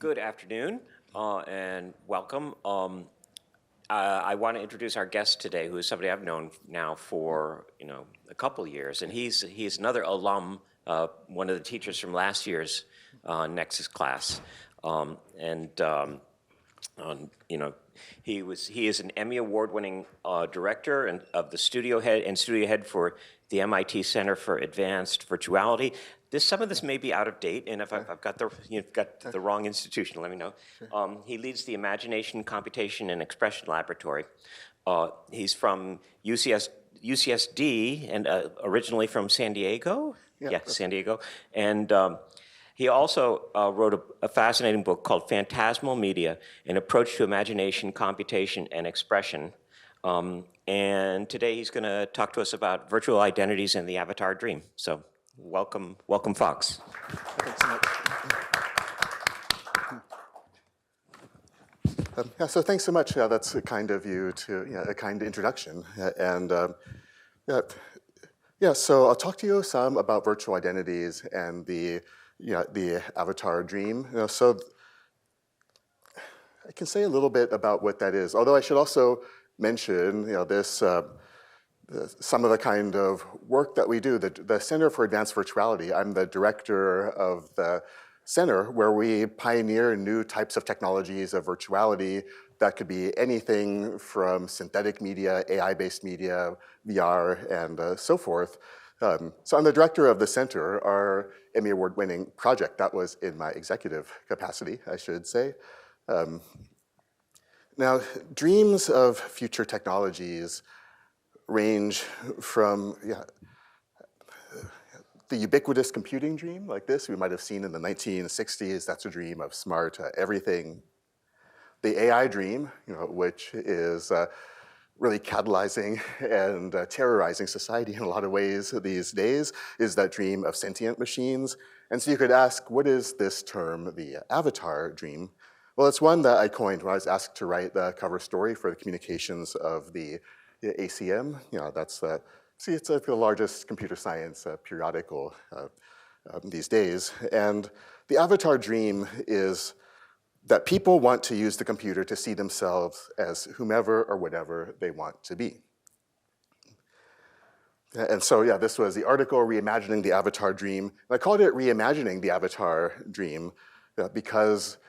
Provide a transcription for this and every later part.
Good afternoon and welcome. I want to introduce our guest today, who is somebody I've known now for a couple years, and he's another alum, one of the teachers from last year's Nexus class, he is an Emmy award-winning director and of the studio head for the MIT Center for Advanced Virtuality. Some of this may be out of date, and if I've got the wrong institution, let me know. He leads the Imagination, Computation, and Expression Laboratory. He's from UCSD and originally from San Diego. Yeah, San Diego, and. He also wrote a fascinating book called Phantasmal Media, An Approach to Imagination, Computation, and Expression. And today he's going to talk to us about virtual identities and the avatar dream. So welcome, Fox. Thanks so much. So thanks so much. That's kind of you to a kind introduction. So I'll talk to you some about virtual identities and the avatar dream. So I can say a little bit about what that is, although I should also mention some of the kind of work that we do. The Center for Advanced Virtuality, I'm the director of the center where we pioneer new types of technologies of virtuality that could be anything from synthetic media, AI-based media, VR, and so forth. So I'm the director of the center, our Emmy Award-winning project. That was in my executive capacity, I should say. Now, dreams of future technologies range from the ubiquitous computing dream, like this, we might have seen in the 1960s. That's a dream of smart everything. The AI dream, which is really catalyzing and terrorizing society in a lot of ways these days, is that dream of sentient machines. And so you could ask, what is this term, the avatar dream? Well, it's one that I coined when I was asked to write the cover story for the communications of the ACM. It's like the largest computer science periodical these days. And the avatar dream is that people want to use the computer to see themselves as whomever or whatever they want to be. And so, this was the article, Reimagining the Avatar Dream. And I called it Reimagining the Avatar Dream because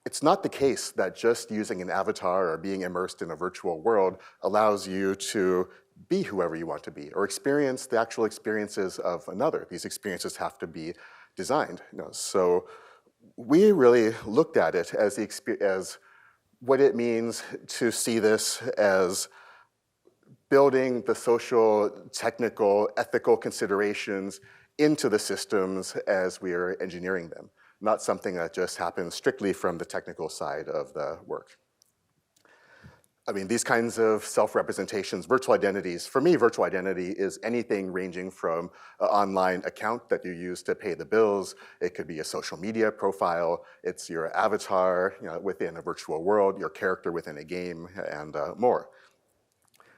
it's not the case that just using an avatar or being immersed in a virtual world allows you to be whoever you want to be or experience the actual experiences of another. These experiences have to be designed. So we really looked at it as what it means to see this as building the social, technical, ethical considerations into the systems as we are engineering them, not something that just happens strictly from the technical side of the work. I mean, these kinds of self-representations, virtual identities, for me, virtual identity is anything ranging from an online account that you use to pay the bills. It could be a social media profile. It's your avatar within a virtual world, your character within a game, and more.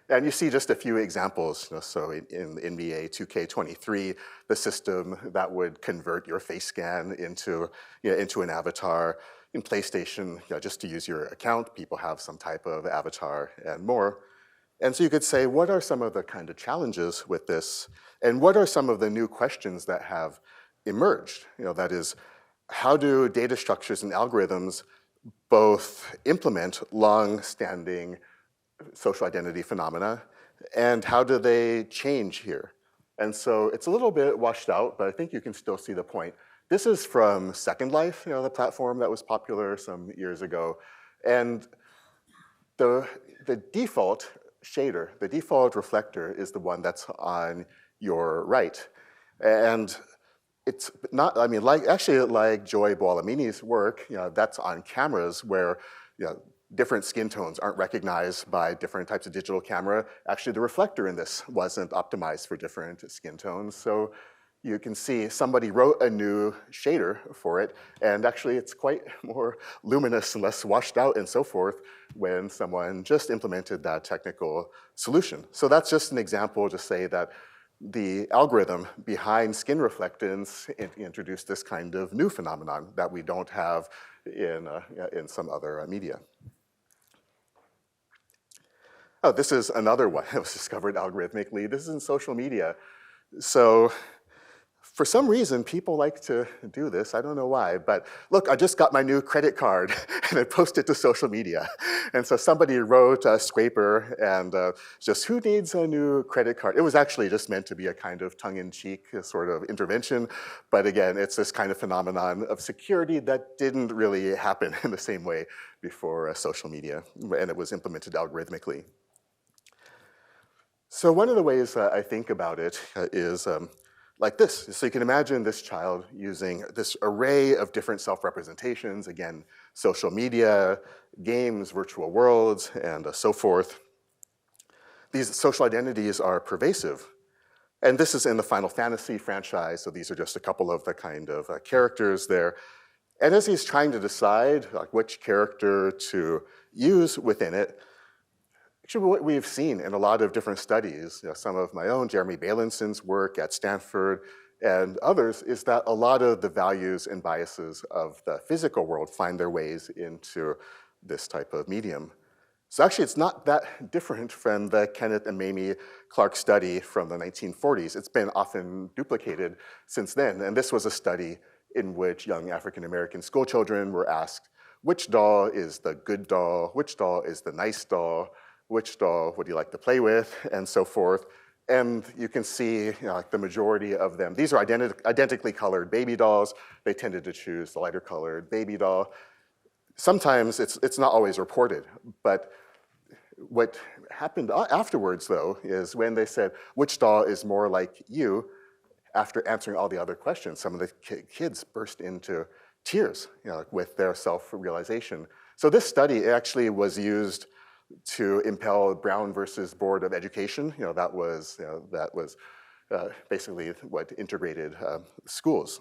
And you see just a few examples. So in NBA 2K23, the system that would convert your face scan into an avatar. In PlayStation, just to use your account, people have some type of avatar and more. And so you could say, what are some of the kind of challenges with this? And what are some of the new questions that have emerged? That is, how do data structures and algorithms both implement long-standing social identity phenomena, and how do they change here? And so it's a little bit washed out, but I think you can still see the point. This is from Second Life, the platform that was popular some years ago. And the default shader, the default reflector is the one that's on your right. And it's not, like Joy Buolamwini's work, that's on cameras where different skin tones aren't recognized by different types of digital camera. Actually, the reflector in this wasn't optimized for different skin tones. So you can see somebody wrote a new shader for it, and actually it's quite more luminous and less washed out and so forth when someone just implemented that technical solution. So that's just an example to say that the algorithm behind skin reflectance introduced this kind of new phenomenon that we don't have in some other media. Oh, this is another one that was discovered algorithmically. This is in social media. So for some reason, people like to do this. I don't know why, but look, I just got my new credit card and I posted to social media. And so somebody wrote a scraper and just who needs a new credit card? It was actually just meant to be a kind of tongue-in-cheek sort of intervention. But again, it's this kind of phenomenon of security that didn't really happen in the same way before social media, and it was implemented algorithmically. So one of the ways I think about it is like this. So you can imagine this child using this array of different self-representations, again, social media, games, virtual worlds, and so forth. These social identities are pervasive. And this is in the Final Fantasy franchise, so these are just a couple of the kind of characters there. And as he's trying to decide like, which character to use within it, actually, what we've seen in a lot of different studies, some of my own, Jeremy Bailenson work at Stanford, and others, is that a lot of the values and biases of the physical world find their ways into this type of medium. So actually, it's not that different from the Kenneth and Mamie Clark study from the 1940s. It's been often duplicated since then, and this was a study in which young African-American school children were asked, which doll is the good doll, which doll is the nice doll, which doll would you like to play with, and so forth. And you can see like the majority of them, these are identically colored baby dolls. They tended to choose the lighter colored baby doll. Sometimes it's not always reported, but what happened afterwards, though, is when they said, which doll is more like you, after answering all the other questions, some of the kids burst into tears with their self-realization. So this study actually was used to impel Brown versus Board of Education. That was basically what integrated schools.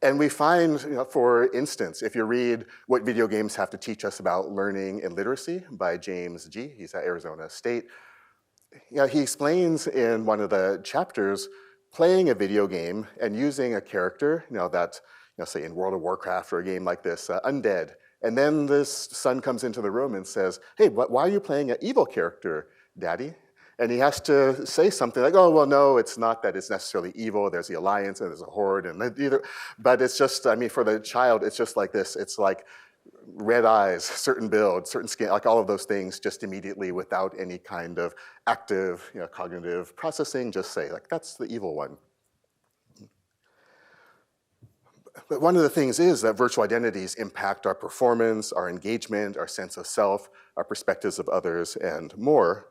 And we find, for instance, if you read What Video Games Have to Teach Us About Learning and Literacy by James G., he's at Arizona State, he explains in one of the chapters playing a video game and using a character, that, say in World of Warcraft or a game like this, undead. And then this son comes into the room and says, hey, why are you playing an evil character, Daddy? And he has to say something like, oh, well, no, it's not that it's necessarily evil. There's the Alliance and there's a Horde. But it's just, I mean, for the child, it's just like this. It's like red eyes, certain build, certain skin, like all of those things just immediately without any kind of active cognitive processing, just say, like, that's the evil one. But one of the things is that virtual identities impact our performance, our engagement, our sense of self, our perspectives of others, and more.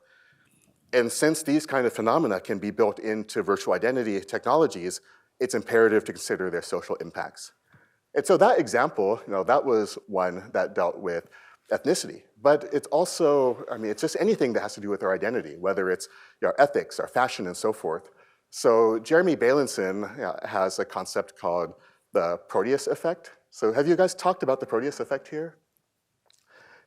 And since these kind of phenomena can be built into virtual identity technologies, it's imperative to consider their social impacts. And so that example, that was one that dealt with ethnicity. But it's also, I mean, it's just anything that has to do with our identity, whether it's our ethics, our fashion, and so forth. So Jeremy Bailenson has a concept called the Proteus effect. So have you guys talked about the Proteus effect here?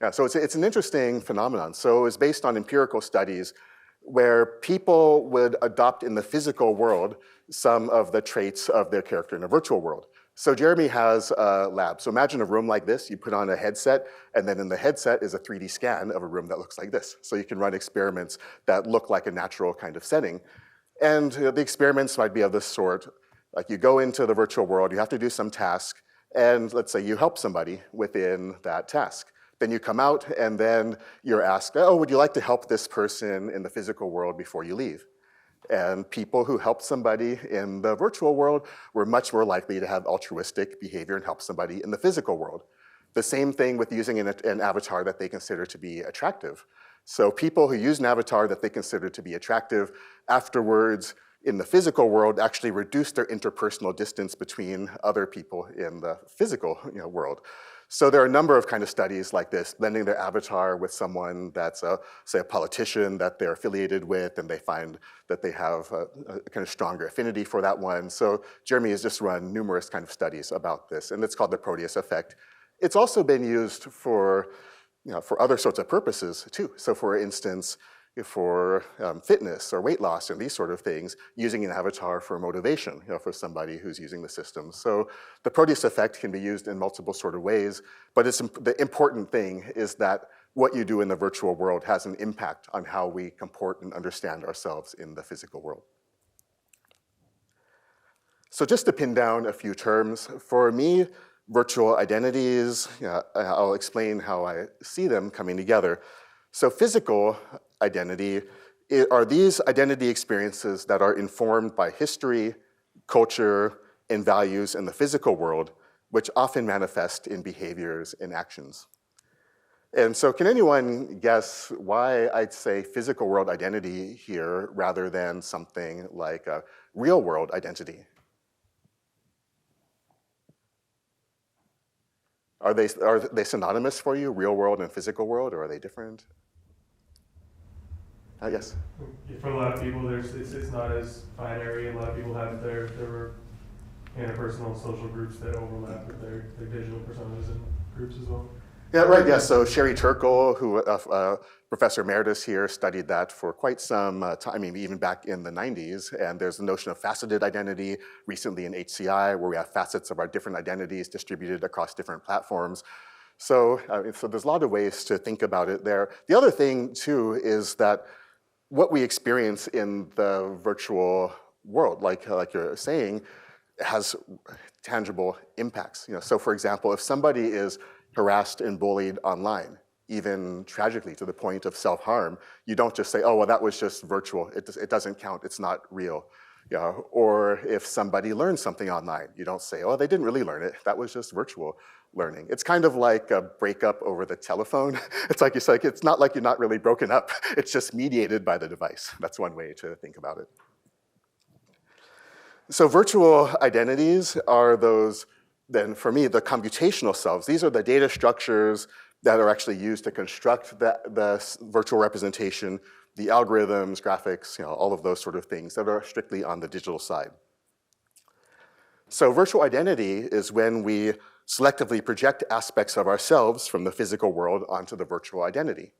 Yeah, so it's an interesting phenomenon. So it's based on empirical studies where people would adopt in the physical world some of the traits of their character in a virtual world. So Jeremy has a lab. So imagine a room like this. You put on a headset, and then in the headset is a 3D scan of a room that looks like this. So you can run experiments that look like a natural kind of setting. And the experiments might be of this sort. Like you go into the virtual world, you have to do some task, and let's say you help somebody within that task. Then you come out, and then you're asked, oh, would you like to help this person in the physical world before you leave? And people who helped somebody in the virtual world were much more likely to have altruistic behavior and help somebody in the physical world. The same thing with using an avatar that they consider to be attractive. So people who use an avatar that they consider to be attractive afterwards in the physical world actually reduce their interpersonal distance between other people in the physical world. So there are a number of kind of studies like this, blending their avatar with someone that's, say, a politician that they're affiliated with, and they find that they have a kind of stronger affinity for that one. So Jeremy has just run numerous kind of studies about this, and it's called the Proteus effect. It's also been used for, for other sorts of purposes too. So for instance, for fitness or weight loss and these sort of things, using an avatar for motivation, for somebody who's using the system. So the Proteus effect can be used in multiple sort of ways, but the important thing is that what you do in the virtual world has an impact on how we comport and understand ourselves in the physical world. So just to pin down a few terms, for me, virtual identities, I'll explain how I see them coming together. So physical identity are these identity experiences that are informed by history, culture, and values in the physical world, which often manifest in behaviors and actions. And so can anyone guess why I'd say physical world identity here rather than something like a real world identity? Are they synonymous for you, real world and physical world, or are they different? Yes? For a lot of people, it's not as binary. A lot of people have their interpersonal social groups that overlap with their digital personas and groups as well. Yeah, right, yeah. So Sherry Turkle, who Professor Emeritus here, studied that for quite some time, I mean, even back in the 90s. And there's the notion of faceted identity recently in HCI, where we have facets of our different identities distributed across different platforms. So, so there's a lot of ways to think about it there. The other thing, too, is that what we experience in the virtual world, like you're saying, has tangible impacts. So for example, if somebody is harassed and bullied online, even tragically to the point of self-harm, you don't just say, oh, well, that was just virtual. It doesn't count, it's not real. Or if somebody learns something online, you don't say, oh, they didn't really learn it, that was just virtual learning. It's kind of like a breakup over the telephone. It's not like you're not really broken up, it's just mediated by the device. That's one way to think about it. So virtual identities are those, then for me, the computational selves. These are the data structures that are actually used to construct the virtual representation, the algorithms, graphics, all of those sort of things that are strictly on the digital side. So virtual identity is when we selectively project aspects of ourselves from the physical world onto the virtual identity.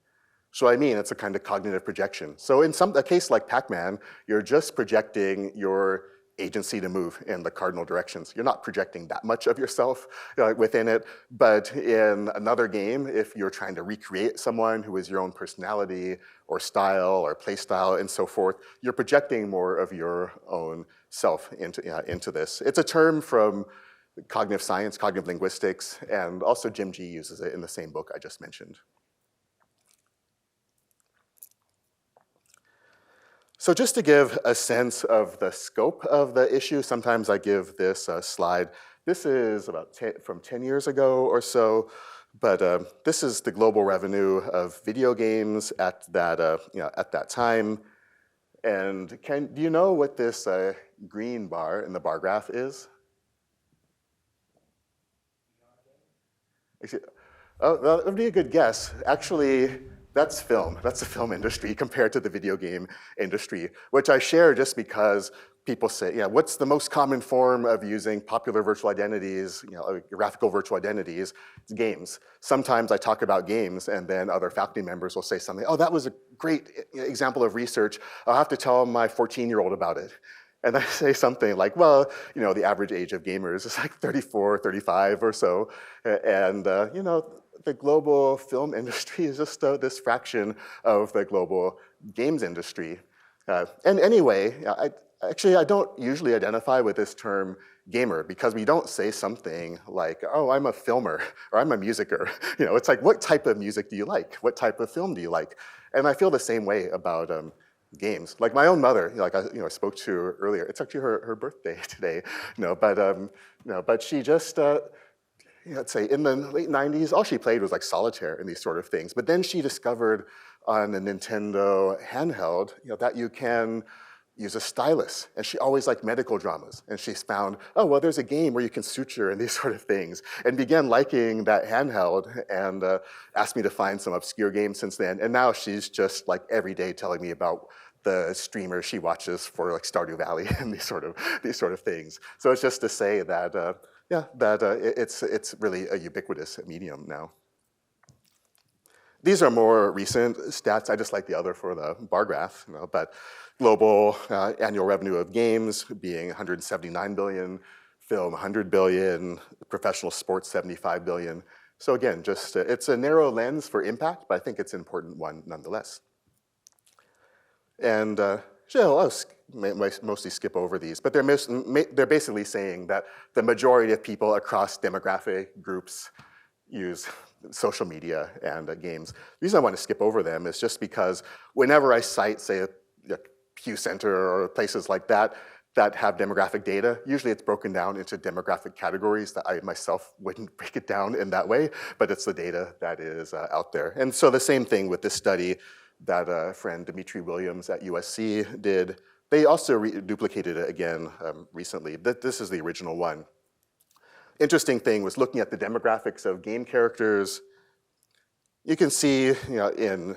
So I mean, it's a kind of cognitive projection. So in a case like Pac-Man, you're just projecting your agency to move in the cardinal directions. You're not projecting that much of yourself within it, but in another game, if you're trying to recreate someone who is your own personality or style or play style and so forth, you're projecting more of your own self into this. It's a term from cognitive science, cognitive linguistics, and also Jim G uses it in the same book I just mentioned. So just to give a sense of the scope of the issue, sometimes I give this slide. This is about from 10 years ago or so, but this is the global revenue of video games at that time. And do you know what this green bar in the bar graph is? Oh, well, that would be a good guess. Actually, that's film. That's the film industry compared to the video game industry, which I share just because people say, what's the most common form of using popular virtual identities, graphical virtual identities? It's games. Sometimes I talk about games and then other faculty members will say something, oh, that was a great example of research. I'll have to tell my 14-year-old about it. And I say something like, well, the average age of gamers is like 34, 35 or so. And, the global film industry is just this fraction of the global games industry. And anyway, I don't usually identify with this term gamer because we don't say something like, oh, I'm a filmer or I'm a musicer. It's like, what type of music do you like? What type of film do you like? And I feel the same way about games. Like my own mother, I spoke to her earlier. It's actually her birthday today, but she just, let's say in the late 90s, all she played was like solitaire and these sort of things. But then she discovered on a Nintendo handheld, that you can use a stylus. And she always liked medical dramas. And she's found, oh, well, there's a game where you can suture and these sort of things. And began liking that handheld and asked me to find some obscure games since then. And now she's just like every day telling me about the streamers she watches for like Stardew Valley and these sort of things. So it's just to say that, it's really a ubiquitous medium now. These are more recent stats. I just like the other for the bar graph, but global annual revenue of games being 179 billion, film 100 billion, professional sports 75 billion. So again, just it's a narrow lens for impact, but I think it's an important one nonetheless. And I'll mostly skip over these, but they're basically saying that the majority of people across demographic groups use social media and games. The reason I want to skip over them is just because whenever I cite, say, a Pew Center or places like that that have demographic data, usually it's broken down into demographic categories that I myself wouldn't break it down in that way, but it's the data that is out there. And so the same thing with this study that friend Dimitri Williams at USC did. They also duplicated it again recently. This is the original one. Interesting thing was looking at the demographics of game characters. You can see, in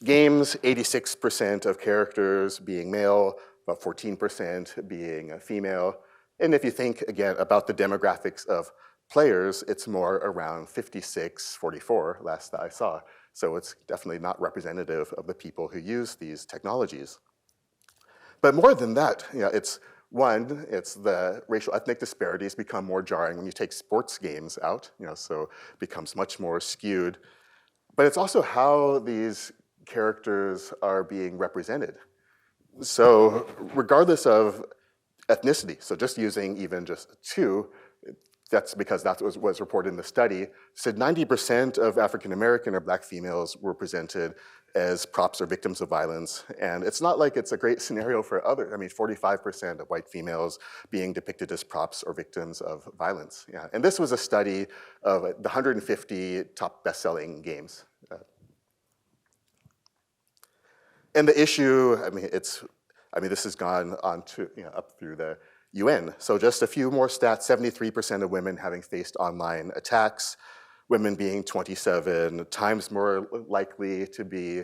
games, 86% of characters being male, about 14% being female. And if you think, again, about the demographics of players, it's more around 56-44, last that I saw. So it's definitely not representative of the people who use these technologies. But more than that, it's the racial ethnic disparities become more jarring when you take sports games out, so it becomes much more skewed. But it's also how these characters are being represented. So regardless of ethnicity, so just using even just two, that's because that was reported in the study, said 90% of African American or Black females were presented as props or victims of violence. And it's not like it's a great scenario for others. 45% of white females being depicted as props or victims of violence. Yeah. And this was a study of the 150 top best-selling games. And the issue, this has gone on to, up through the UN. So just a few more stats, 73% of women having faced online attacks, women being 27 times more likely to be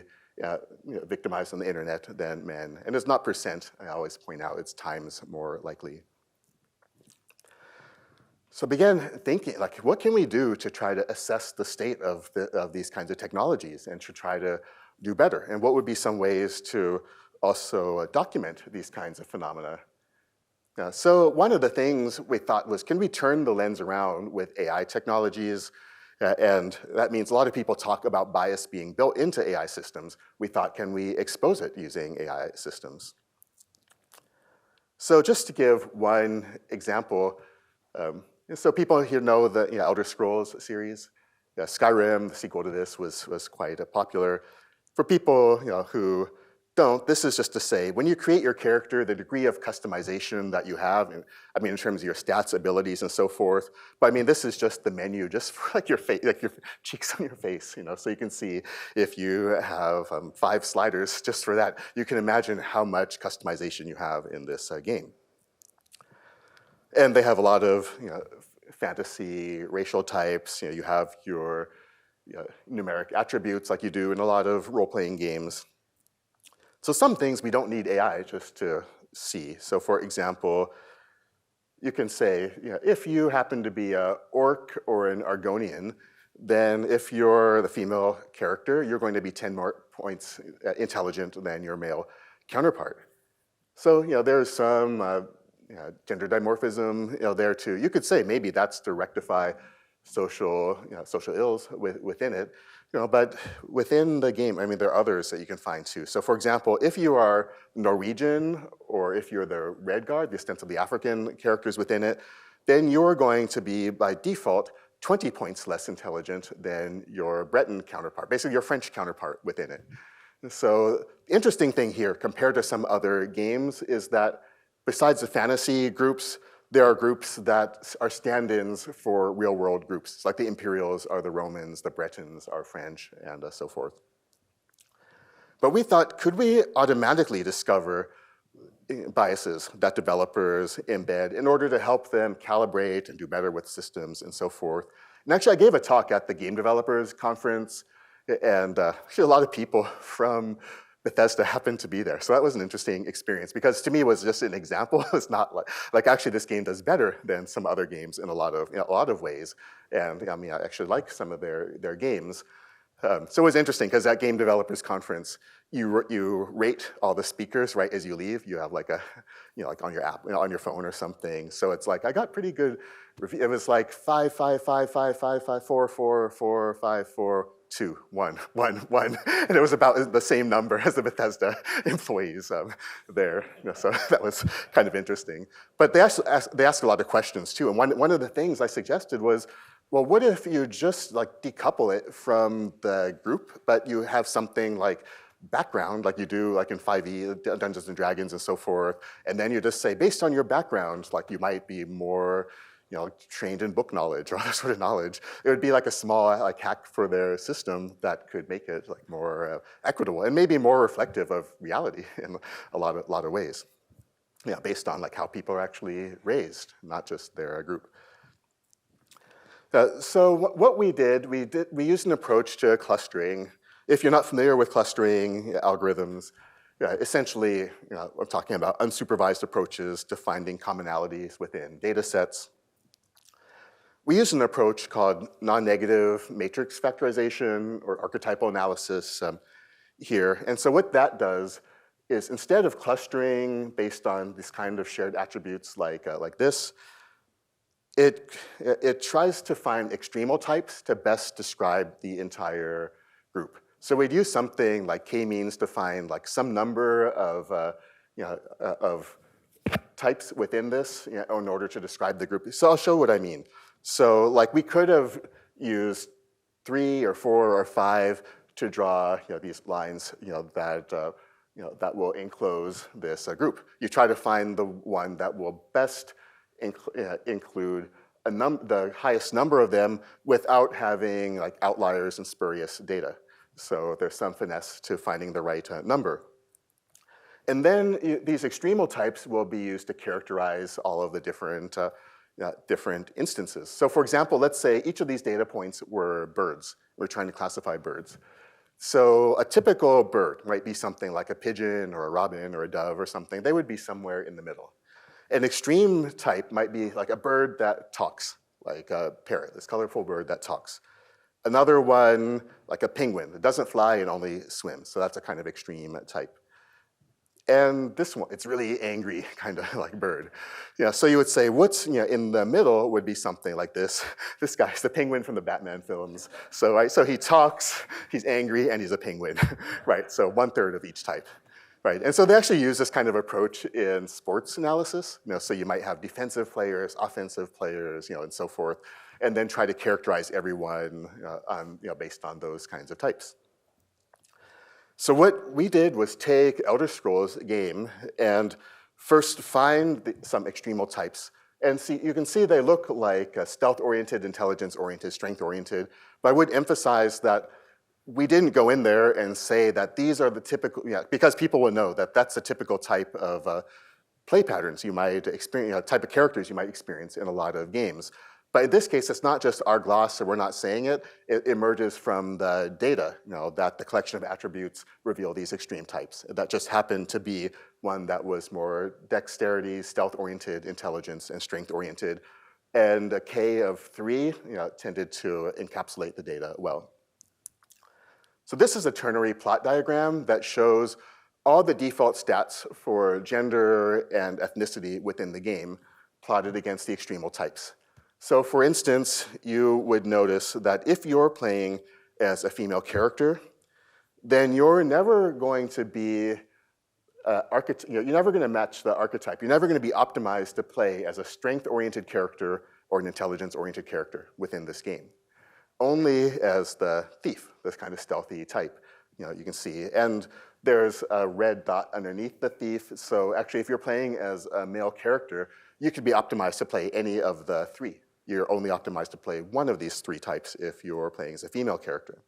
victimized on the internet than men. And it's not percent, I always point out, it's times more likely. So I began thinking, what can we do to try to assess the state of these kinds of technologies and to try to do better? And what would be some ways to also document these kinds of phenomena? So one of the things we thought was, can we turn the lens around with AI technologies? And that means a lot of people talk about bias being built into AI systems. We thought, can we expose it using AI systems? So just to give one example, so people here know the Elder Scrolls series. Skyrim, the sequel to this, was quite popular. For people who don't, this is just to say, when you create your character, the degree of customization that you have, in terms of your stats, abilities, and so forth, but this is just the menu, just for your face, your cheeks on your face, so you can see if you have 5 sliders just for that, you can imagine how much customization you have in this game. And they have a lot of fantasy, racial types, you have your numeric attributes like you do in a lot of role-playing games. So some things we don't need AI just to see. So for example, you can say, if you happen to be an orc or an Argonian, then if you're the female character, you're going to be 10 more points intelligent than your male counterpart. So there's some gender dimorphism there too. You could say maybe that's to rectify social ills within it. But within the game, there are others that you can find too. So for example, if you are Norwegian or if you're the Red Guard, the ostensibly African characters within it, then you're going to be, by default, 20 points less intelligent than your Breton counterpart, basically your French counterpart within it. So the interesting thing here, compared to some other games, is that besides the fantasy groups, there are groups that are stand-ins for real-world groups. It's like the Imperials are the Romans, the Bretons are French, and so forth. But we thought, could we automatically discover biases that developers embed in order to help them calibrate and do better with systems and so forth? And actually, I gave a talk at the Game Developers Conference, and actually a lot of people from Bethesda happened to be there. So that was an interesting experience because to me it was just an example. It's not like actually this game does better than some other games in a lot of ways. And I actually like some of their games. So it was interesting because at Game Developers Conference, you rate all the speakers right as you leave. You have like a, like on your app, on your phone or something. So it's like I got pretty good review. It was like 5, 5, 5, 5, 5, 5, 4, 4, 4, 5, 4, 2, 1, 1, 1, and it was about the same number as the Bethesda employees there. So that was kind of interesting. But they asked a lot of questions too. And one of the things I suggested was, well, what if you just like decouple it from the group, but you have something like background, like you do like in 5e, Dungeons and Dragons and so forth, and then you just say, based on your background, like you might be more, trained in book knowledge or other sort of knowledge. It would be like a small like hack for their system that could make it like more equitable and maybe more reflective of reality in a lot of ways. Based on like how people are actually raised, not just their group. So what we did, we used an approach to clustering. If you're not familiar with clustering algorithms, essentially, I'm talking about unsupervised approaches to finding commonalities within data sets. We use an approach called non-negative matrix factorization or archetypal analysis here. And so what that does is instead of clustering based on these kind of shared attributes like this, it tries to find extremal types to best describe the entire group. So we'd use something like k-means to find like some number of types within this in order to describe the group. So I'll show what I mean. So like we could have used 3 or 4 or 5 to draw these lines that will enclose this group. You try to find the one that will best include the highest number of them without having like outliers and spurious data. So there's some finesse to finding the right number. And then these extremal types will be used to characterize all of the different instances. So for example, let's say each of these data points were birds. We're trying to classify birds. So a typical bird might be something like a pigeon or a robin or a dove or something. They would be somewhere in the middle. An extreme type might be like a bird that talks, like a parrot, this colorful bird that talks. Another one, like a penguin, that doesn't fly and only swims. So that's a kind of extreme type. And this one, it's really angry, kind of like bird. So you would say what's in the middle would be something like this. This guy's the penguin from the Batman films. So, so he talks, he's angry, and he's a penguin, right? So 1/3 of each type. Right, and so they actually use this kind of approach in sports analysis. So you might have defensive players, offensive players, and so forth, and then try to characterize everyone based on those kinds of types. So what we did was take Elder Scrolls game and first find some extremal types. And you can see they look like stealth-oriented, intelligence-oriented, strength-oriented, but I would emphasize that we didn't go in there and say that these are the typical, because people will know that that's a typical type of play patterns you might experience, type of characters you might experience in a lot of games. But in this case, it's not just our gloss, so we're not saying it. It emerges from the data, that the collection of attributes reveal these extreme types. That just happened to be one that was more dexterity, stealth-oriented, intelligence, and strength-oriented. And a K of 3 tended to encapsulate the data well. So this is a ternary plot diagram that shows all the default stats for gender and ethnicity within the game plotted against the extremal types. So for instance, you would notice that if you're playing as a female character, then you're never going to be, you're never going to match the archetype. You're never going to be optimized to play as a strength-oriented character or an intelligence-oriented character within this game. Only as the thief, this kind of stealthy type, you can see. And there's a red dot underneath the thief. So actually, if you're playing as a male character, you could be optimized to play any of the 3. You're only optimized to play one of these 3 types if you're playing as a female character.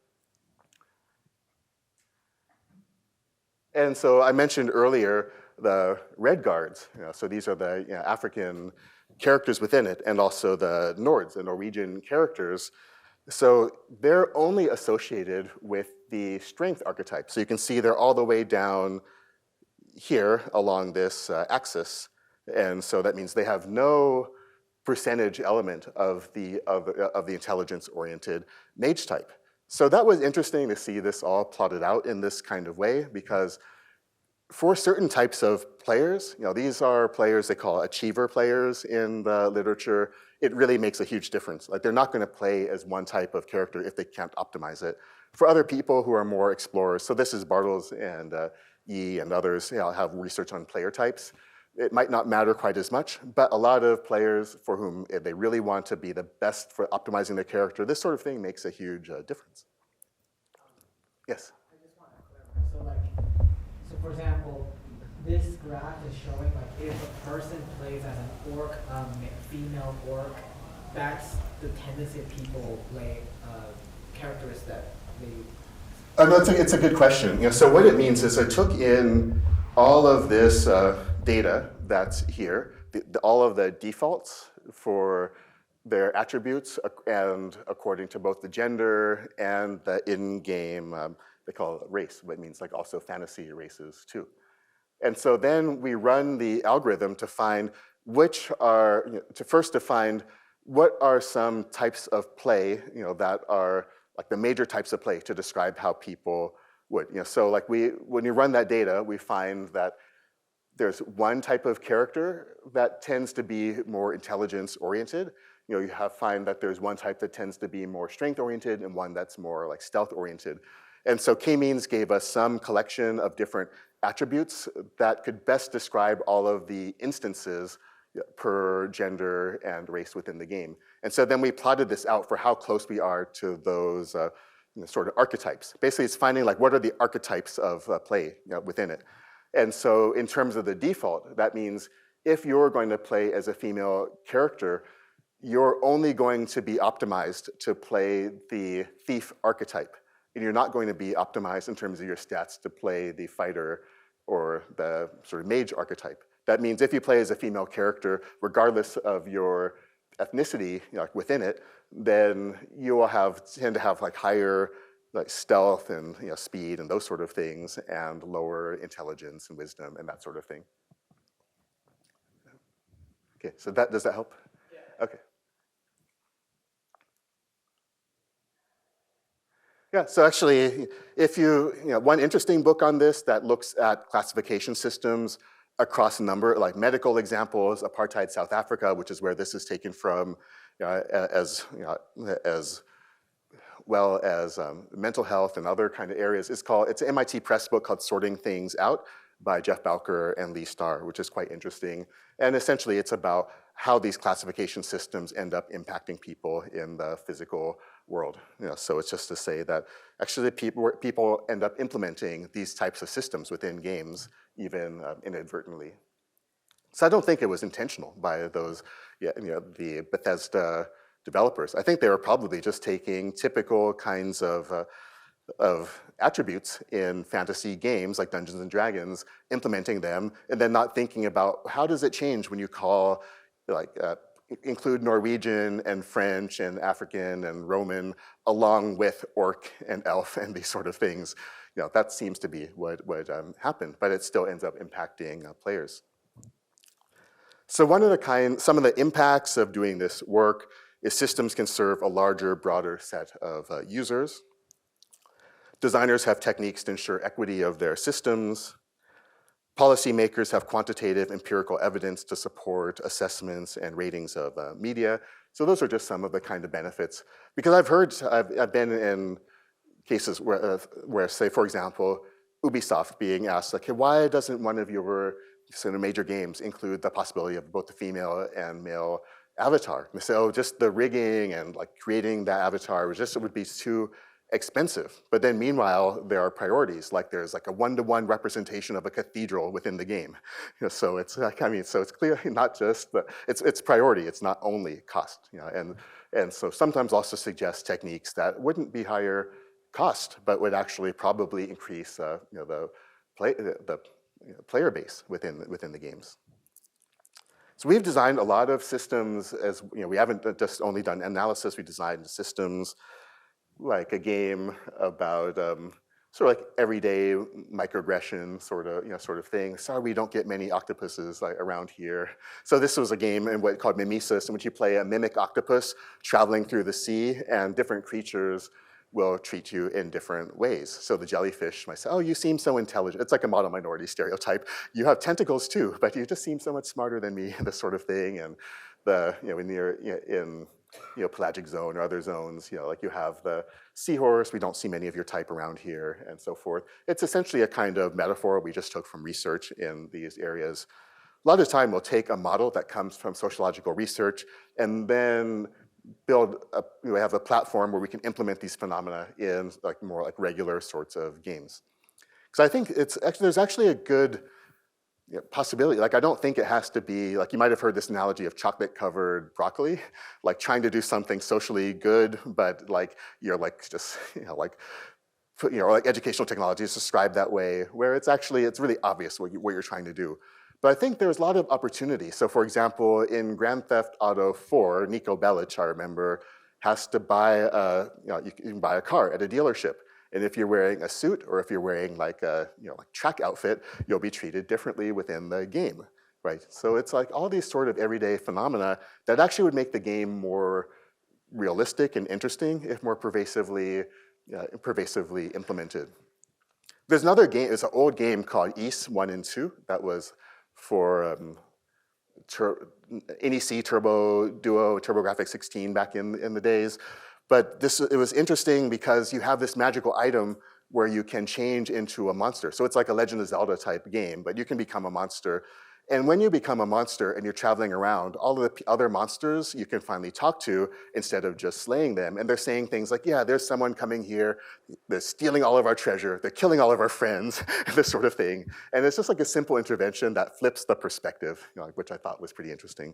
And so I mentioned earlier the red guards. So these are the African characters within it, and also the Nords, the Norwegian characters. So they're only associated with the strength archetype. So you can see they're all the way down here along this axis. And so that means they have no percentage element of the intelligence-oriented mage type. So that was interesting to see this all plotted out in this kind of way, because for certain types of players, these are players they call achiever players in the literature, it really makes a huge difference. Like, they're not going to play as one type of character if they can't optimize it. For other people who are more explorers, so this is Bartels and Yi and others, have research on player types. It might not matter quite as much, but a lot of players for whom they really want to be the best for optimizing their character, this sort of thing makes a huge difference. Yes? I just want to clarify. So for example, this graph is showing if a person plays as an orc, female orc, that's the tendency of people play characteristics that they. No, it's a good question. So what it means is I took in all of this data that's here, all of the defaults for their attributes, and according to both the gender and the in-game, they call it race, but it means also fantasy races too. And so then we run the algorithm to find to first define what are some types of play, that are the major types of play to describe how people would. So when you run that data, we find that there's one type of character that tends to be more intelligence-oriented. You find that there's one type that tends to be more strength-oriented and one that's more stealth-oriented. And so k-means gave us some collection of different attributes that could best describe all of the instances per gender and race within the game. And so then we plotted this out for how close we are to those sort of archetypes. Basically, it's finding what are the archetypes of play within it. And so in terms of the default, that means if you're going to play as a female character, you're only going to be optimized to play the thief archetype. And you're not going to be optimized in terms of your stats to play the fighter or the sort of mage archetype. That means if you play as a female character, regardless of your ethnicity within it, then you will tend to have higher stealth and speed and those sort of things, and lower intelligence and wisdom and that sort of thing. Okay, so does that help? Yeah. Okay. Yeah, so actually, if one interesting book on this that looks at classification systems across a number, medical examples, apartheid South Africa, which is where this is taken from, as well as mental health and other kind of areas. It's an MIT Press book called Sorting Things Out by Jeff Bowker and Lee Starr, which is quite interesting. And essentially, it's about how these classification systems end up impacting people in the physical world. So it's just to say that actually people end up implementing these types of systems within games, even inadvertently. So I don't think it was intentional by those, the Bethesda developers. I think they were probably just taking typical kinds of attributes in fantasy games like Dungeons and Dragons, implementing them, and then not thinking about how does it change when you call, include Norwegian and French and African and Roman along with Orc and Elf and these sort of things. That seems to be what happened, but it still ends up impacting players. So some of the impacts of doing this work is systems can serve a larger, broader set of users. Designers have techniques to ensure equity of their systems. Policymakers have quantitative empirical evidence to support assessments and ratings of media. So those are just some of the kind of benefits. Because I've been in cases where, say, for example, Ubisoft being asked, okay, why doesn't one of your sort of major games include the possibility of both the female and male avatar? And they say, oh, just the rigging and creating that avatar would be too expensive. But then meanwhile, there are priorities, there's a one-to-one representation of a cathedral within the game. So it's so it's clearly not just, but it's priority, it's not only cost. And so sometimes also suggest techniques that wouldn't be higher cost, but would actually probably increase the player base within the games. So we've designed a lot of systems we haven't just only done analysis, we designed systems like a game about sort of everyday microaggression sort of thing. Sorry, we don't get many octopuses around here. So this was a game called Mimesis, in which you play a mimic octopus traveling through the sea, and different creatures will treat you in different ways. So the jellyfish might say, oh, you seem so intelligent. It's like a model minority stereotype. You have tentacles too, but you just seem so much smarter than me, this sort of thing. And when you're in pelagic zone or other zones, like you have the seahorse, we don't see many of your type around here, and so forth. It's essentially a kind of metaphor we just took from research in these areas. A lot of the time we'll take a model that comes from sociological research and then have a platform where we can implement these phenomena in more regular sorts of games. Because I think there's actually a good possibility. I don't think it has to be, you might have heard this analogy of chocolate-covered broccoli, trying to do something socially good, but you're just, educational technology is described that way, where it's really obvious what you're trying to do. But I think there's a lot of opportunity. So for example, in Grand Theft Auto 4, Niko Bellic, I remember, has to buy you can buy a car at a dealership. And if you're wearing a suit or if you're wearing a track outfit, you'll be treated differently within the game, right? So it's all these sort of everyday phenomena that actually would make the game more realistic and interesting if more pervasively implemented. There's another game, it's an old game called IS 1 and 2 that was for NEC Turbo Duo, TurboGrafx 16 back in the days. But it was interesting because you have this magical item where you can change into a monster. So it's like a Legend of Zelda type game, but you can become a monster. And when you become a monster and you're traveling around, all of the other monsters you can finally talk to instead of just slaying them. And they're saying things like, yeah, there's someone coming here, they're stealing all of our treasure, they're killing all of our friends, this sort of thing. And it's just a simple intervention that flips the perspective, which I thought was pretty interesting.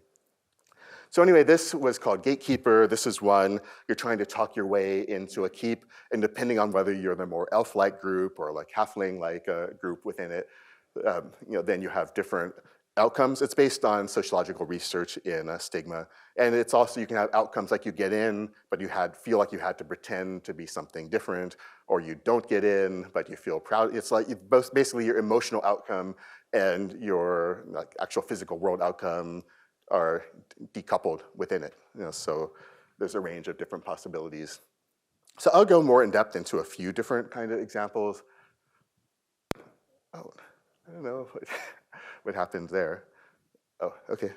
So anyway, this was called Gatekeeper. This is one, you're trying to talk your way into a keep, and depending on whether you're the more elf-like group or halfling-like group within it, then you have different outcomes. It's based on sociological research in stigma. And it's also, you can have outcomes like you get in, but you feel like you had to pretend to be something different, or you don't get in, but you feel proud. It's basically your emotional outcome and your actual physical world outcome are decoupled within it. So there's a range of different possibilities. So I'll go more in depth into a few different kind of examples. Oh, I don't know what happened there. Oh, okay.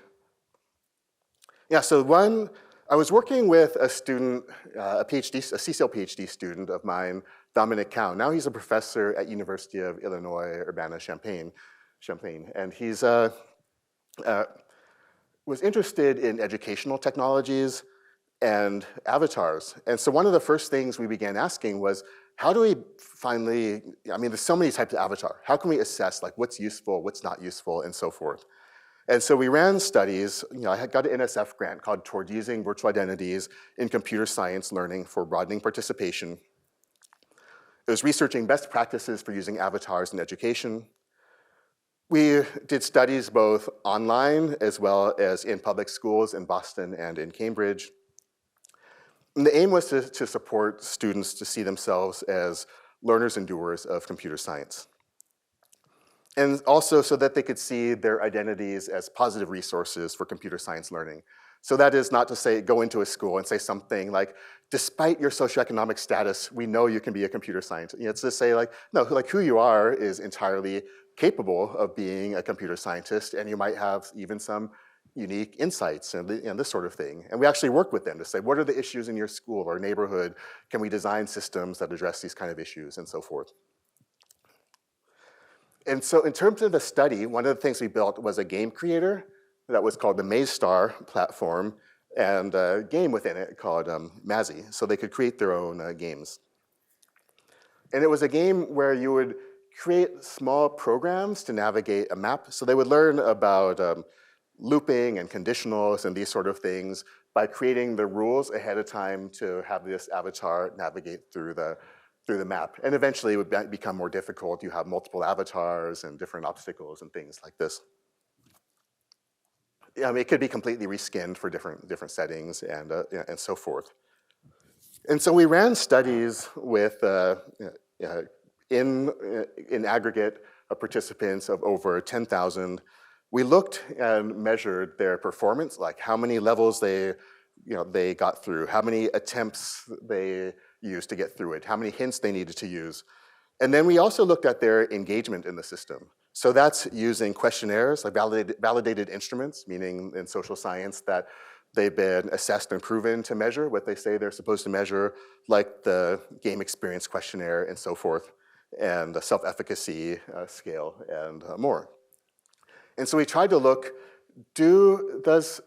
Yeah, so I was working with a student, a CSAIL PhD student of mine, Dominic Cow. Now he's a professor at University of Illinois, Urbana-Champaign, and he's was interested in educational technologies and avatars. And so one of the first things we began asking was, how do we finally, there's so many types of avatar. How can we assess what's useful, what's not useful, and so forth? And so we ran studies. I had got an NSF grant called Toward Using Virtual Identities in Computer Science Learning for Broadening Participation. It was researching best practices for using avatars in education. We did studies both online as well as in public schools in Boston and in Cambridge. And the aim was to support students to see themselves as learners and doers of computer science. And also so that they could see their identities as positive resources for computer science learning. So that is not to say, go into a school and say something like, despite your socioeconomic status, we know you can be a computer scientist. It's to say no, who you are is entirely capable of being a computer scientist, and you might have even some unique insights and this sort of thing. And we actually work with them to say, what are the issues in your school or neighborhood? Can we design systems that address these kind of issues and so forth? And so in terms of the study, one of the things we built was a game creator that was called the MazeStar platform, and a game within it called Mazzy, so they could create their own games. And it was a game where you would create small programs to navigate a map. So they would learn about looping and conditionals and these sort of things by creating the rules ahead of time to have this avatar navigate through the map. And eventually it would become more difficult. You have multiple avatars and different obstacles and things like this. It could be completely reskinned for different settings and so forth. And so we ran studies with in aggregate of participants of over 10,000. We looked and measured their performance, like how many levels they got through, how many attempts they use to get through it, how many hints they needed to use. And then we also looked at their engagement in the system. So that's using questionnaires, like validated instruments, meaning in social science that they've been assessed and proven to measure what they say they're supposed to measure, like the game experience questionnaire and so forth, and the self-efficacy scale and more. And so we tried to look, does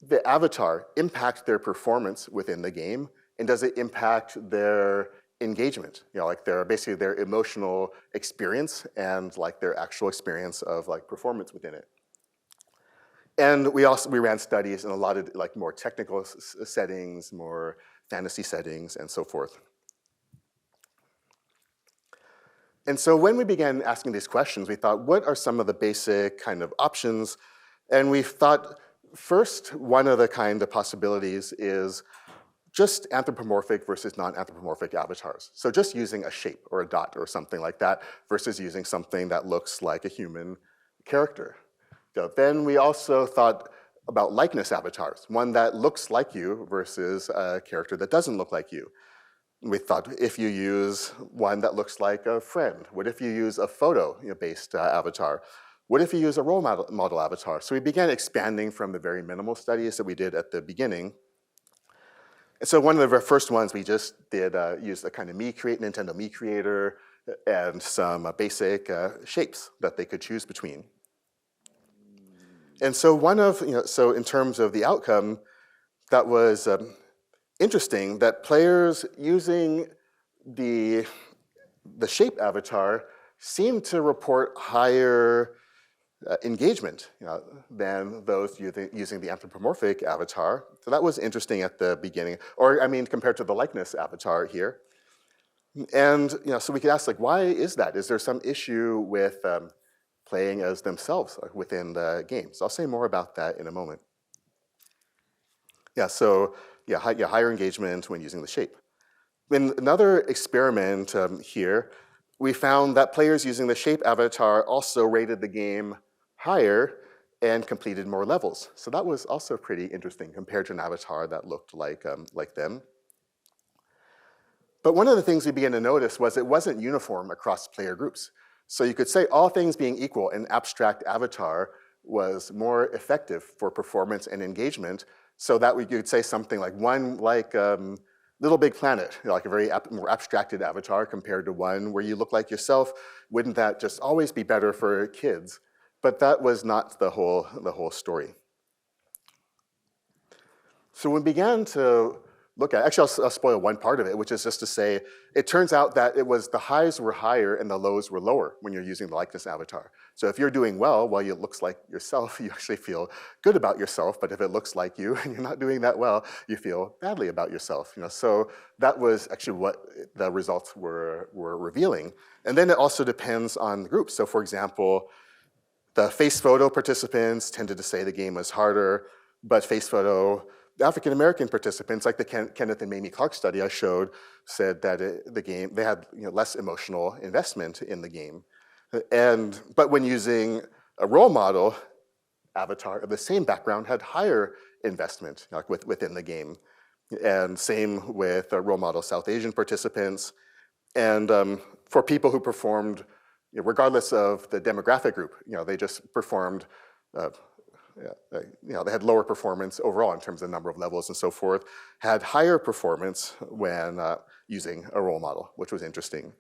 the avatar impact their performance within the game, and does it impact their engagement? Like basically their emotional experience and like their actual experience of like performance within it. And we ran studies in a lot of like more technical settings, more fantasy settings, and so forth. And so when we began asking these questions, we thought, what are some of the basic kind of options? And we thought, first, one of the kind of possibilities is just anthropomorphic versus non-anthropomorphic avatars. So just using a shape or a dot or something like that versus using something that looks like a human character. So then we also thought about likeness avatars, one that looks like you versus a character that doesn't look like you. We thought if you use one that looks like a friend, what if you use a photo-based avatar? What if you use a role model avatar? So we began expanding from the very minimal studies that we did at the beginning. And so one of the first ones we just did use the kind of Nintendo Me Creator and some basic shapes that they could choose between. And so so in terms of the outcome, that was interesting that players using the shape avatar seemed to report higher engagement than those using the anthropomorphic avatar. So that was interesting at the beginning, or I mean, compared to the likeness avatar here. And so we could ask, like, why is that? Is there some issue with playing as themselves within the game? So I'll say more about that in a moment. Higher engagement when using the shape. In another experiment here, we found that players using the shape avatar also rated the game higher and completed more levels. So that was also pretty interesting compared to an avatar that looked like them. But one of the things we began to notice was it wasn't uniform across player groups. So you could say all things being equal, an abstract avatar was more effective for performance and engagement, so that we could say something like one like Little Big Planet, like a very more abstracted avatar compared to one where you look like yourself. Wouldn't that just always be better for kids? But that was not the whole story. So we began to look at, actually I'll spoil one part of it, which is just to say, it turns out that it was the highs were higher and the lows were lower when you're using the likeness avatar. So if you're doing well, while it looks like yourself, you actually feel good about yourself, but if it looks like you and you're not doing that well, you feel badly about yourself. So that was actually what the results were revealing. And then it also depends on the group. So for example, the face photo participants tended to say the game was harder, but face photo African-American participants, like the Kenneth and Mamie Clark study I showed, said that they had less emotional investment in the game. But when using a role model avatar of the same background had higher investment within the game. And same with role model South Asian participants. And for people who performed, regardless of the demographic group, they just performed they had lower performance overall in terms of the number of levels and so forth, had higher performance when using a role model, which was interesting.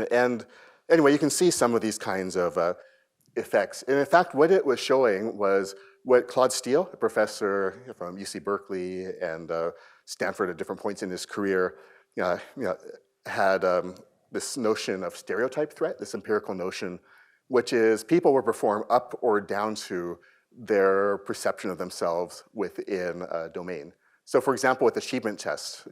And anyway, you can see some of these kinds of effects. And in fact, what it was showing was what Claude Steele, a professor from UC Berkeley and Stanford at different points in his career, had this notion of stereotype threat, this empirical notion, which is people will perform up or down to their perception of themselves within a domain. So for example, with achievement tests,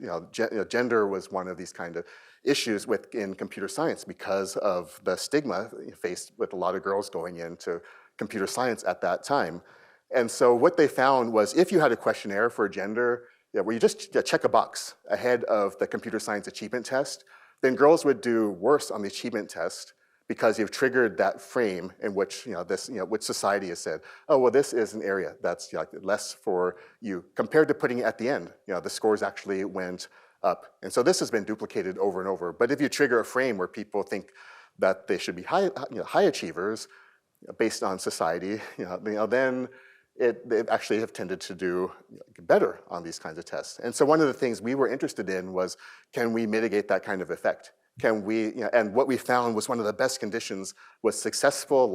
gender was one of these kind of issues in computer science because of the stigma faced with a lot of girls going into computer science at that time. And so what they found was if you had a questionnaire for gender, where you just check a box ahead of the computer science achievement test, then girls would do worse on the achievement test because you've triggered that frame in which which society has said, oh well, this is an area that's less for you. Compared to putting it at the end, the scores actually went up. And so this has been duplicated over and over. But if you trigger a frame where people think that they should be high achievers based on society, then they actually have tended to do better on these kinds of tests. And so one of the things we were interested in was, can we mitigate that kind of effect? Can we, and what we found was one of the best conditions was successful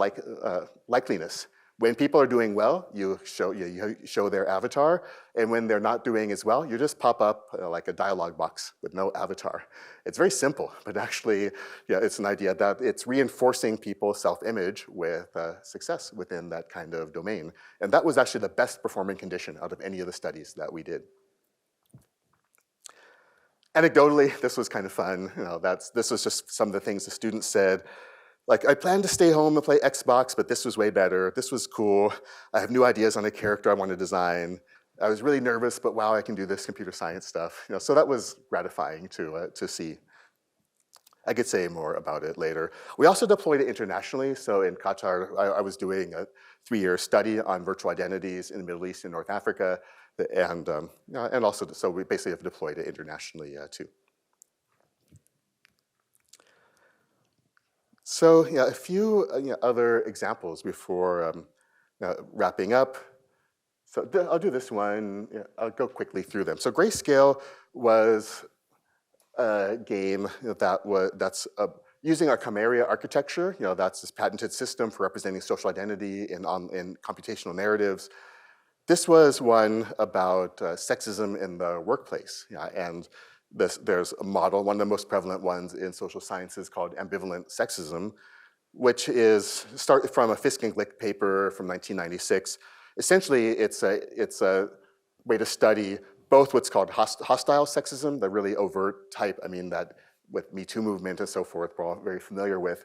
likeliness. When people are doing well, you show their avatar, and when they're not doing as well, you just pop up like a dialog box with no avatar. It's very simple, but actually, it's an idea that it's reinforcing people's self-image with success within that kind of domain. And that was actually the best performing condition out of any of the studies that we did. Anecdotally, this was kind of fun. This was just some of the things the students said. Like, I planned to stay home and play Xbox, but this was way better. This was cool. I have new ideas on a character I want to design. I was really nervous, but wow, I can do this computer science stuff. So that was gratifying to see. I could say more about it later. We also deployed it internationally. So in Qatar, I was doing a 3-year study on virtual identities in the Middle East and North Africa. And also, so we basically have deployed it internationally too. So a few other examples before wrapping up. So I'll do this one. I'll go quickly through them. So Grayscale was a game that's using our Chimeria architecture. That's this patented system for representing social identity in computational narratives. This was one about sexism in the workplace, and there's a model, one of the most prevalent ones in social sciences, called ambivalent sexism, which is started from a Fisk and Glick paper from 1996. Essentially, it's a way to study both what's called hostile sexism, the really overt type, that with Me Too movement and so forth, we're all very familiar with.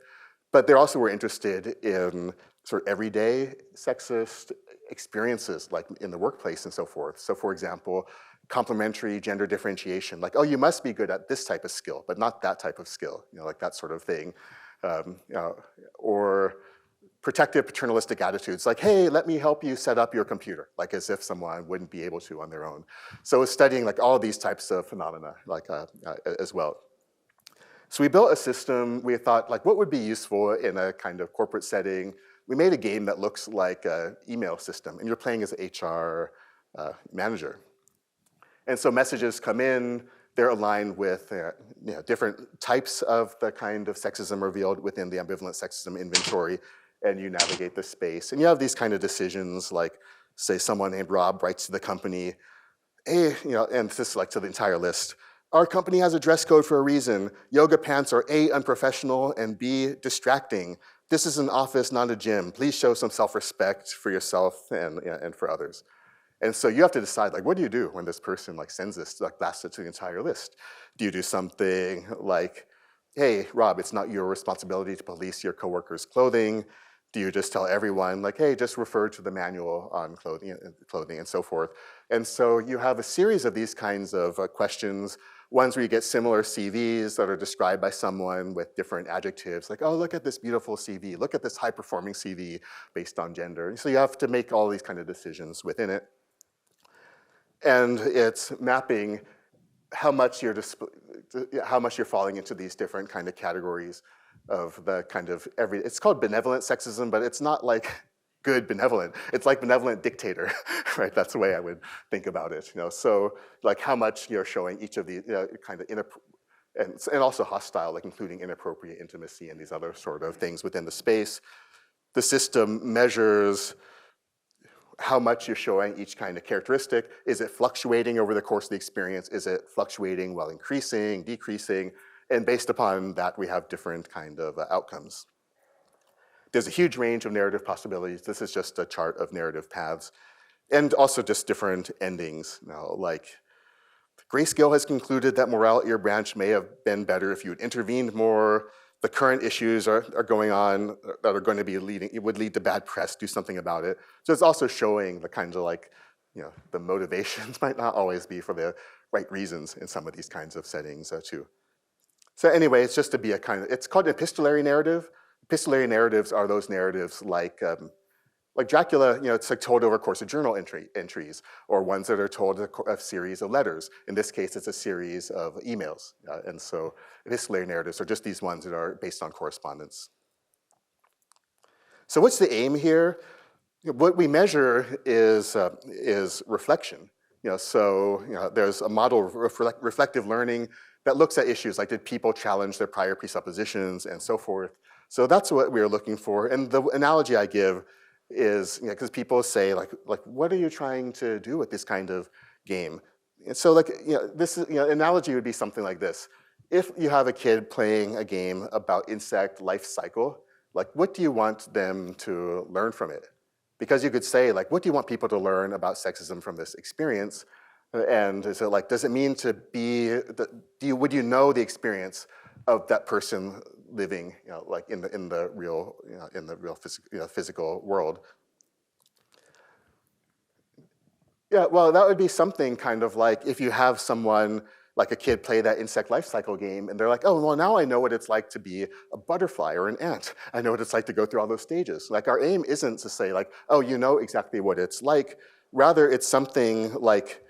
But they also were interested in sort of everyday sexist experiences, like in the workplace and so forth. So for example, complementary gender differentiation, like, oh, you must be good at this type of skill, but not that type of skill, like that sort of thing. Or protective paternalistic attitudes, like, hey, let me help you set up your computer, like as if someone wouldn't be able to on their own. So it's studying like all these types of phenomena as well. So we built a system. We thought, like, what would be useful in a kind of corporate setting? We made a game that looks like an email system, and you're playing as an HR manager. And so messages come in, they're aligned with different types of the kind of sexism revealed within the ambivalent sexism inventory, and you navigate the space. And you have these kind of decisions, like, say someone named Rob writes to the company, hey, and this is like to the entire list, our company has a dress code for a reason. Yoga pants are A, unprofessional, and B, distracting. This is an office, not a gym. Please show some self-respect for yourself and for others. And so you have to decide, like, what do you do when this person like sends this, like, blasts it to the entire list? Do you do something like, hey, Rob, it's not your responsibility to police your coworkers' clothing? Do you just tell everyone, like, hey, just refer to the manual on clothing and so forth? And so you have a series of these kinds of questions, ones where you get similar CVs that are described by someone with different adjectives, like, oh, look at this beautiful CV, look at this high-performing CV based on gender. So you have to make all these kind of decisions within it. And it's mapping how much you're falling into these different kind of categories of the kind of it's called benevolent sexism, but it's not like good benevolent. It's like benevolent dictator, right? That's the way I would think about it. So like how much you're showing each of the kind of and also hostile, like including inappropriate intimacy and these other sort of things within the space. The system measures how much you're showing each kind of characteristic. Is it fluctuating over the course of the experience? Is it fluctuating while increasing, decreasing? And based upon that, we have different kind of outcomes. There's a huge range of narrative possibilities. This is just a chart of narrative paths. And also just different endings. Like, Grayscale has concluded that morale at your branch may have been better if you had intervened more. The current issues are going on that are going to be it would lead to bad press, do something about it. So it's also showing the kinds of like, the motivations might not always be for the right reasons in some of these kinds of settings too. So anyway, it's just to be it's called an epistolary narrative. Epistolary narratives are those narratives like Like Dracula, it's like told over a course of journal entries, or ones that are told a series of letters. In this case, it's a series of emails. And so epistolary narratives are just these ones that are based on correspondence. So what's the aim here? What we measure is reflection. There's a model of reflective learning that looks at issues like, did people challenge their prior presuppositions and so forth. So that's what we're looking for. And the analogy I give is, because people say like, what are you trying to do with this kind of game? And so this is, analogy would be something like this. If you have a kid playing a game about insect life cycle, like what do you want them to learn from it? Because you could say, like, what do you want people to learn about sexism from this experience? And is it like, does it mean to be, would you know the experience of that person living, like in the real, physical world? Yeah, well, that would be something kind of like if you have someone, like a kid, play that insect life cycle game, and they're like, oh, well, now I know what it's like to be a butterfly or an ant. I know what it's like to go through all those stages. Like, our aim isn't to say, like, oh, you know exactly what it's like. Rather, it's something like,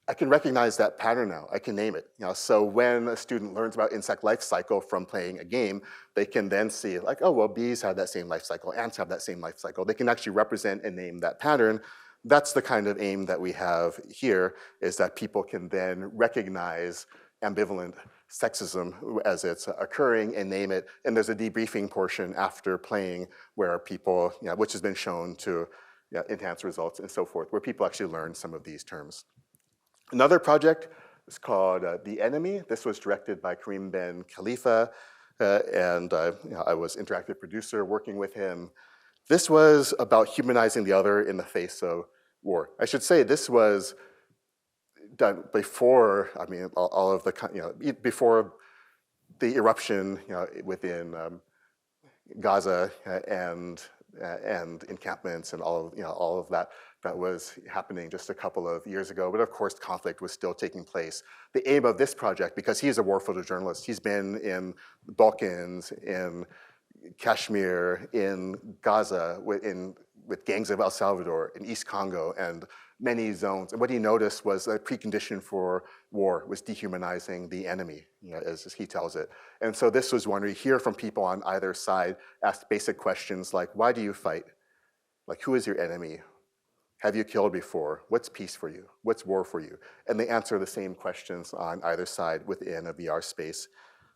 I can recognize that pattern now. I can name it. So when a student learns about insect life cycle from playing a game, they can then see, like, oh, well, bees have that same life cycle, ants have that same life cycle. They can actually represent and name that pattern. That's the kind of aim that we have here, is that people can then recognize ambivalent sexism as it's occurring and name it. And there's a debriefing portion after playing where people, which has been shown to enhance results and so forth, where people actually learn some of these terms. Another project is called The Enemy. This was directed by Karim Ben Khalifa, and I was interactive producer working with him. This was about humanizing the other in the face of war. I should say this was done before, all of the, before the eruption, within Gaza and encampments and all of that was happening just a couple of years ago. But of course, conflict was still taking place. The aim of this project, because he's a war photojournalist, he's been in the Balkans, in Kashmir, in Gaza, with gangs of El Salvador, in East Congo, and many zones. And what he noticed was a precondition for war was dehumanizing the enemy, as he tells it. And so this was one where you hear from people on either side ask basic questions like, why do you fight? Like, who is your enemy? Have you killed before? What's peace for you? What's war for you? And they answer the same questions on either side within a VR space.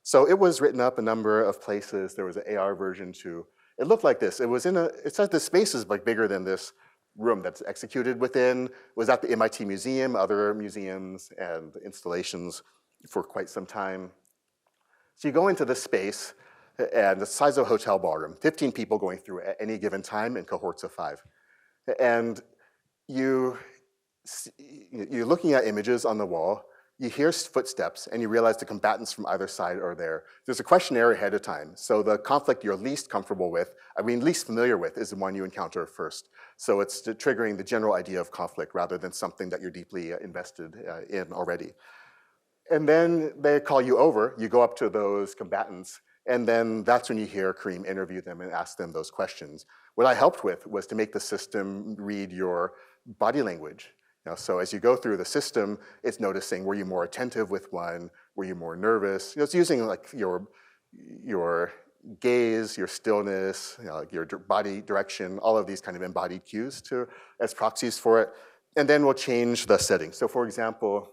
So it was written up a number of places. There was an AR version too. It looked like this. It said the space is like bigger than this room that's executed within. It was at the MIT Museum, other museums and installations for quite some time. So you go into this space, and the size of a hotel ballroom, 15 people going through at any given time in cohorts of 5. And you're looking at images on the wall, you hear footsteps, and you realize the combatants from either side are there. There's a questionnaire ahead of time. So the conflict you're least comfortable with, least familiar with, is the one you encounter first. So it's triggering the general idea of conflict rather than something that you're deeply invested in already. And then they call you over, you go up to those combatants, and then that's when you hear Karim interview them and ask them those questions. What I helped with was to make the system read your body language. So as you go through the system, it's noticing, were you more attentive with one? Were you more nervous? It's using like your gaze, your stillness, your body direction, all of these kind of embodied cues as proxies for it. And then we'll change the setting. So for example,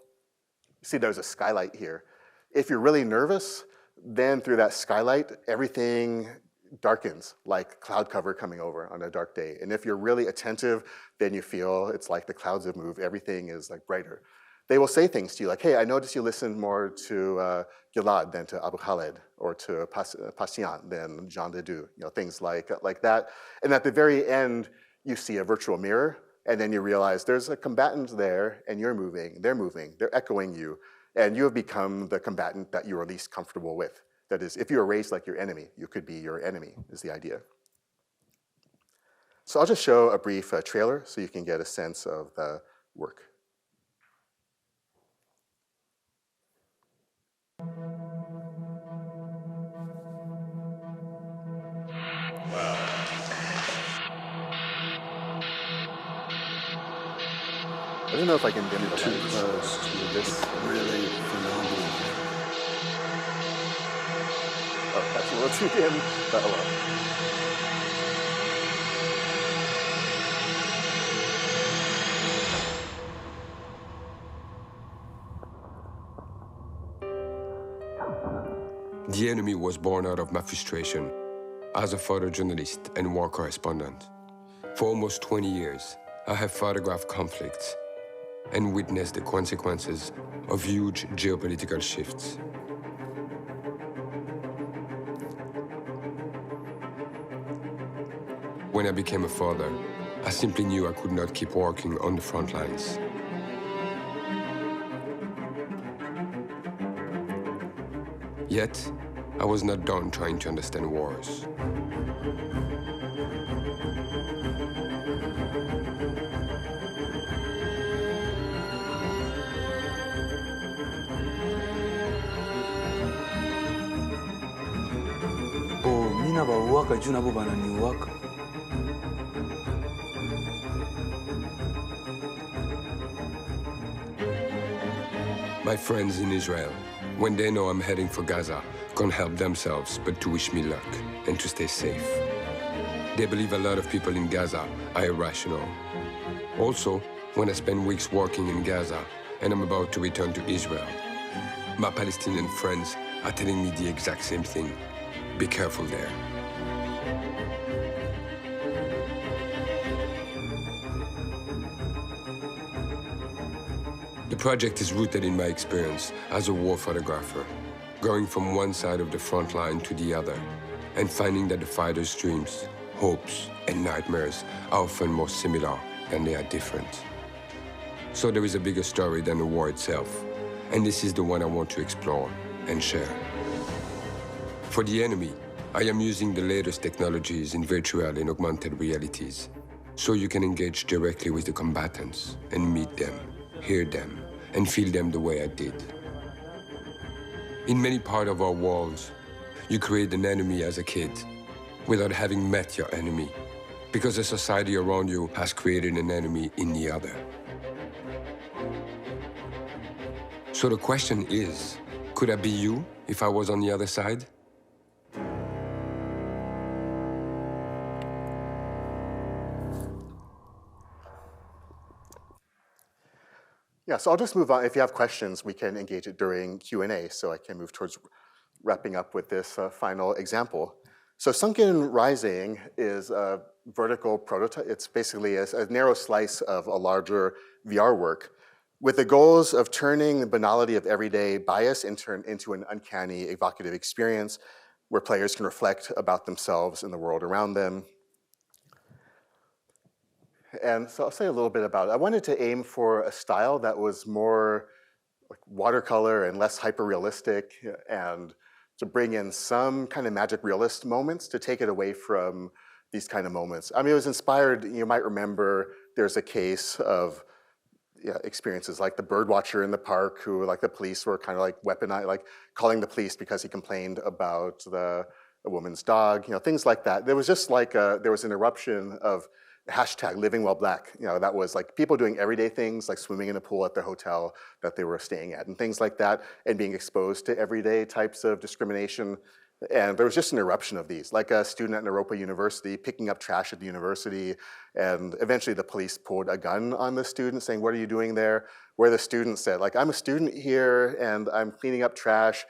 see there's a skylight here. If you're really nervous, then through that skylight, everything darkens, like cloud cover coming over on a dark day. And if you're really attentive, then you feel it's like the clouds have moved, everything is like brighter. They will say things to you like, hey, I noticed you listened more to Gilad than to Abu Khaled, or to Patient than Jean de Dieu, things like that. And at the very end, you see a virtual mirror, and then you realize there's a combatant there, and you're moving, they're echoing you, and you have become the combatant that you are least comfortable with. That is, if you were raised like your enemy, you could be your enemy, is the idea. So I'll just show a brief trailer so you can get a sense of the work. Wow. I don't know if I can dim the Too lights close with to this. really phenomenal. Oh, that's a little too dim, but oh well. The Enemy was born out of my frustration as a photojournalist and war correspondent. For almost 20 years, I have photographed conflicts and witnessed the consequences of huge geopolitical shifts. When I became a father, I simply knew I could not keep working on the front lines. Yet, I was not done trying to understand wars. Oh, mina ba uwaka juu nabo bana ni uwaka. My friends in Israel, when they know I'm heading for Gaza, can't help themselves but to wish me luck and to stay safe. They believe a lot of people in Gaza are irrational. Also, when I spend weeks working in Gaza and I'm about to return to Israel, my Palestinian friends are telling me the exact same thing. Be careful there. The project is rooted in my experience as a war photographer, going from one side of the front line to the other, and finding that the fighters' dreams, hopes, and nightmares are often more similar than they are different. So there is a bigger story than the war itself, and this is the one I want to explore and share. For the Enemy, I am using the latest technologies in virtual and augmented realities, so you can engage directly with the combatants and meet them, hear them, and feel them the way I did. In many parts of our world, you create an enemy as a kid without having met your enemy, because the society around you has created an enemy in the other. So the question is, could I be you if I was on the other side? Yeah, so I'll just move on. If you have questions, we can engage it during Q&A, so I can move towards wrapping up with this final example. So Sunken Rising is a vertical prototype. It's basically a narrow slice of a larger VR work with the goals of turning the banality of everyday bias into an uncanny, evocative experience where players can reflect about themselves and the world around them. And so I'll say a little bit about it. I wanted to aim for a style that was more like watercolor and less hyper-realistic, and to bring in some kind of magic realist moments to take it away from these kind of moments. I mean, it was inspired, you might remember, there's a case of experiences like the bird watcher in the park who, like, the police were kind of like weaponized, like calling the police because he complained about a woman's dog, things like that. There was just like there was an eruption of hashtag living while black. That was like people doing everyday things like swimming in a pool at the hotel that they were staying at and things like that, and being exposed to everyday types of discrimination. And there was just an eruption of these, like a student at Naropa University picking up trash at the university, and eventually the police pulled a gun on the student saying, "What are you doing there?" Where the student said, like, "I'm a student here and I'm cleaning up trash.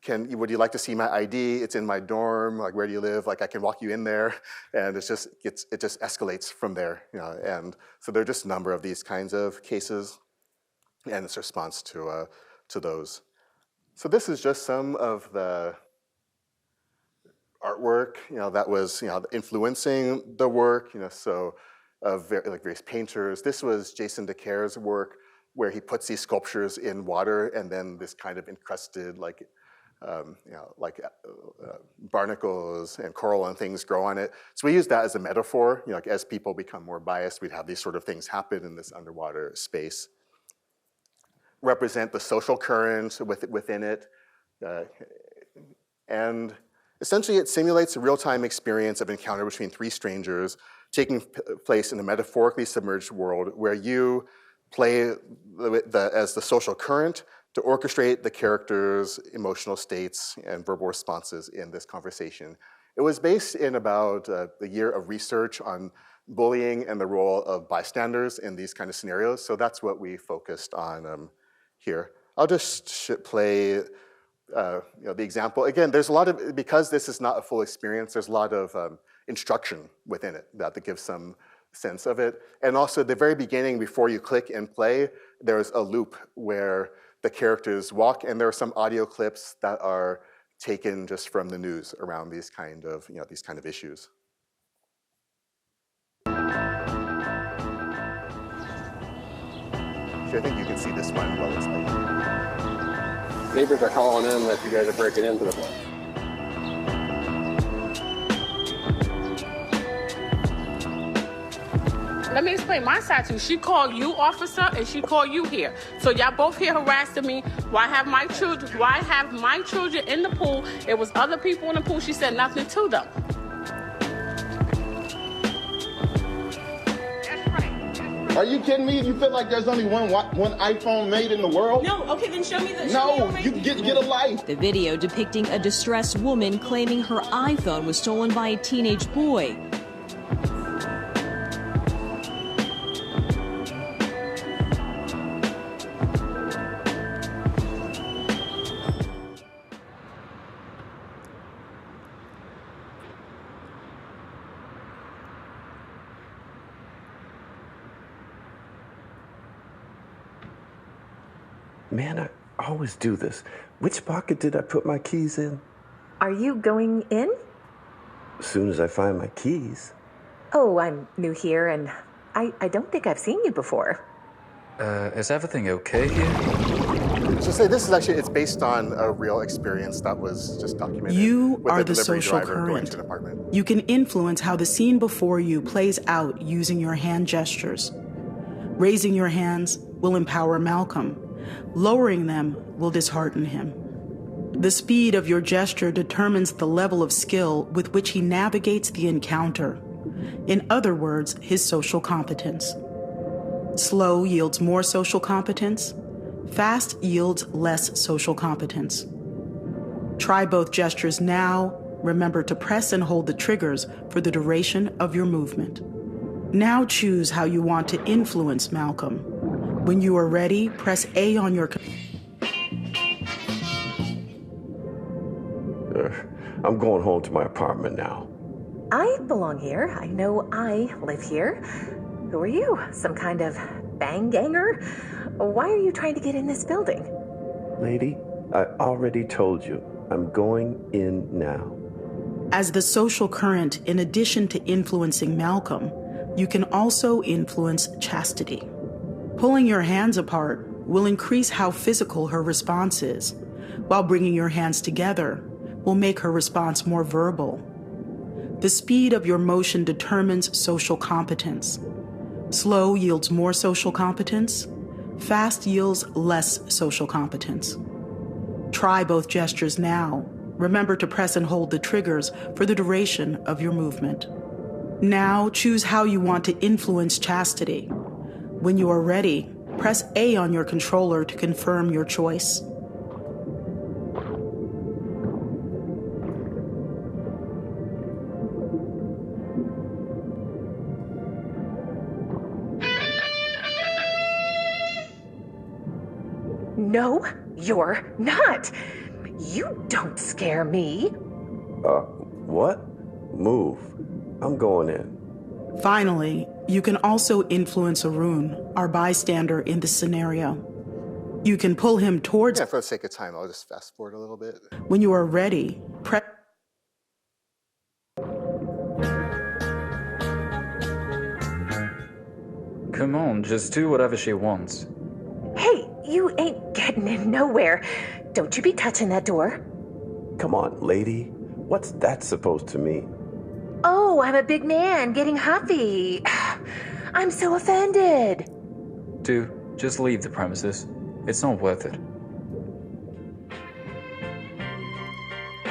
Would you like to see my ID? It's in my dorm. Like, where do you live? Like, I can walk you in there." And it just escalates from there. And so there are just a number of these kinds of cases, and its response to those. So this is just some of the artwork, that was, influencing the work, so of like various painters. This was Jason DeCare's work, where he puts these sculptures in water, and then this kind of encrusted, barnacles and coral and things grow on it. So we use that as a metaphor. Like as people become more biased, we'd have these sort of things happen in this underwater space. Represent the social current within it, and essentially it simulates a real-time experience of encounter between three strangers taking place in a metaphorically submerged world where you play as the social current to orchestrate the characters' emotional states and verbal responses in this conversation. It was based in about a year of research on bullying and the role of bystanders in these kind of scenarios, so that's what we focused on here. I'll just play the example. Again, there's a lot of, because this is not a full experience, there's a lot of instruction within it that gives some sense of it. And also at the very beginning, before you click and play, there's a loop where the characters walk, and there are some audio clips that are taken just from the news around these kind of issues. I think you can see this one while it's playing. Neighbors are calling in that you guys are breaking into the place. Let me explain my side to you. She called you, officer, and she called you here. So y'all both here harassing me. Why have my children in the pool? It was other people in the pool. She said nothing to them. Are you kidding me? You feel like there's only one iPhone made in the world? No, okay, then show me the... No, you get a life. The video depicting a distressed woman claiming her iPhone was stolen by a teenage boy. Man, I always do this. Which pocket did I put my keys in? Are you going in? As soon as I find my keys. Oh, I'm new here, and I don't think I've seen you before. Is everything okay here? So say this is actually, it's based on a real experience that was just documented. You are the social current. You can influence how the scene before you plays out using your hand gestures. Raising your hands will empower Malcolm. Lowering them will dishearten him. The speed of your gesture determines the level of skill with which he navigates the encounter. In other words, his social competence. Slow yields more social competence. Fast yields less social competence. Try both gestures now. Remember to press and hold the triggers for the duration of your movement. Now choose how you want to influence Malcolm. When you are ready, press A on your... I'm going home to my apartment now. I belong here. I know I live here. Who are you? Some kind of bang ganger? Why are you trying to get in this building? Lady, I already told you. I'm going in now. As the social current, in addition to influencing Malcolm, you can also influence Chastity. Pulling your hands apart will increase how physical her response is, while bringing your hands together will make her response more verbal. The speed of your motion determines social competence. Slow yields more social competence. Fast yields less social competence. Try both gestures now. Remember to press and hold the triggers for the duration of your movement. Now choose how you want to influence Chastity. When you are ready, press A on your controller to confirm your choice. No, you're not. You don't scare me. What? Move. I'm going in. Finally, you can also influence Arun, our bystander in this scenario. You can pull him towards... Yeah, for the sake of time, I'll just fast forward a little bit. When you are ready, press... Come on, just do whatever she wants. Hey, you ain't getting in nowhere. Don't you be touching that door. Come on, lady. What's that supposed to mean? Oh, I'm a big man getting huffy. I'm so offended. Dude, just leave the premises. It's not worth it.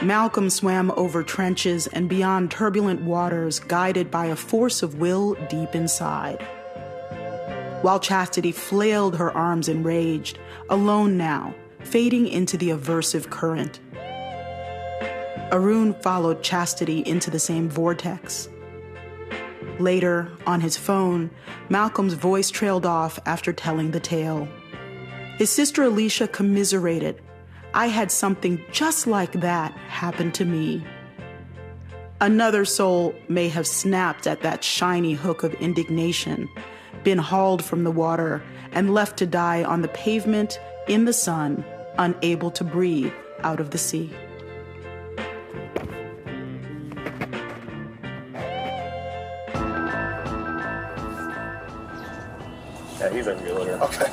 Malcolm swam over trenches and beyond turbulent waters, guided by a force of will deep inside. while Chastity flailed her arms enraged, alone now, fading into the aversive current. Arun followed Chastity into the same vortex. Later, on his phone, Malcolm's voice trailed off after telling the tale. His sister Alicia commiserated. I had something just like that happen to me. Another soul may have snapped at that shiny hook of indignation, been hauled from the water, and left to die on the pavement in the sun, unable to breathe out of the sea. Yeah, he's a realtor. Okay.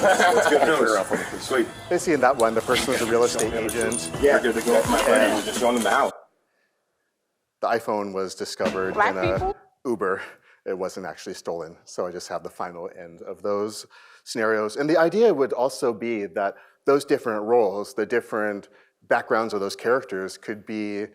That's good news. Sweet. Basically, in that one, the person was a real estate agent. Yeah, good to go with my friend. We're just showing them the house. The iPhone was discovered Black in a people? Uber. It wasn't actually stolen. So I just have the final end of those scenarios. And the idea would also be that those different roles, the different backgrounds of those characters could be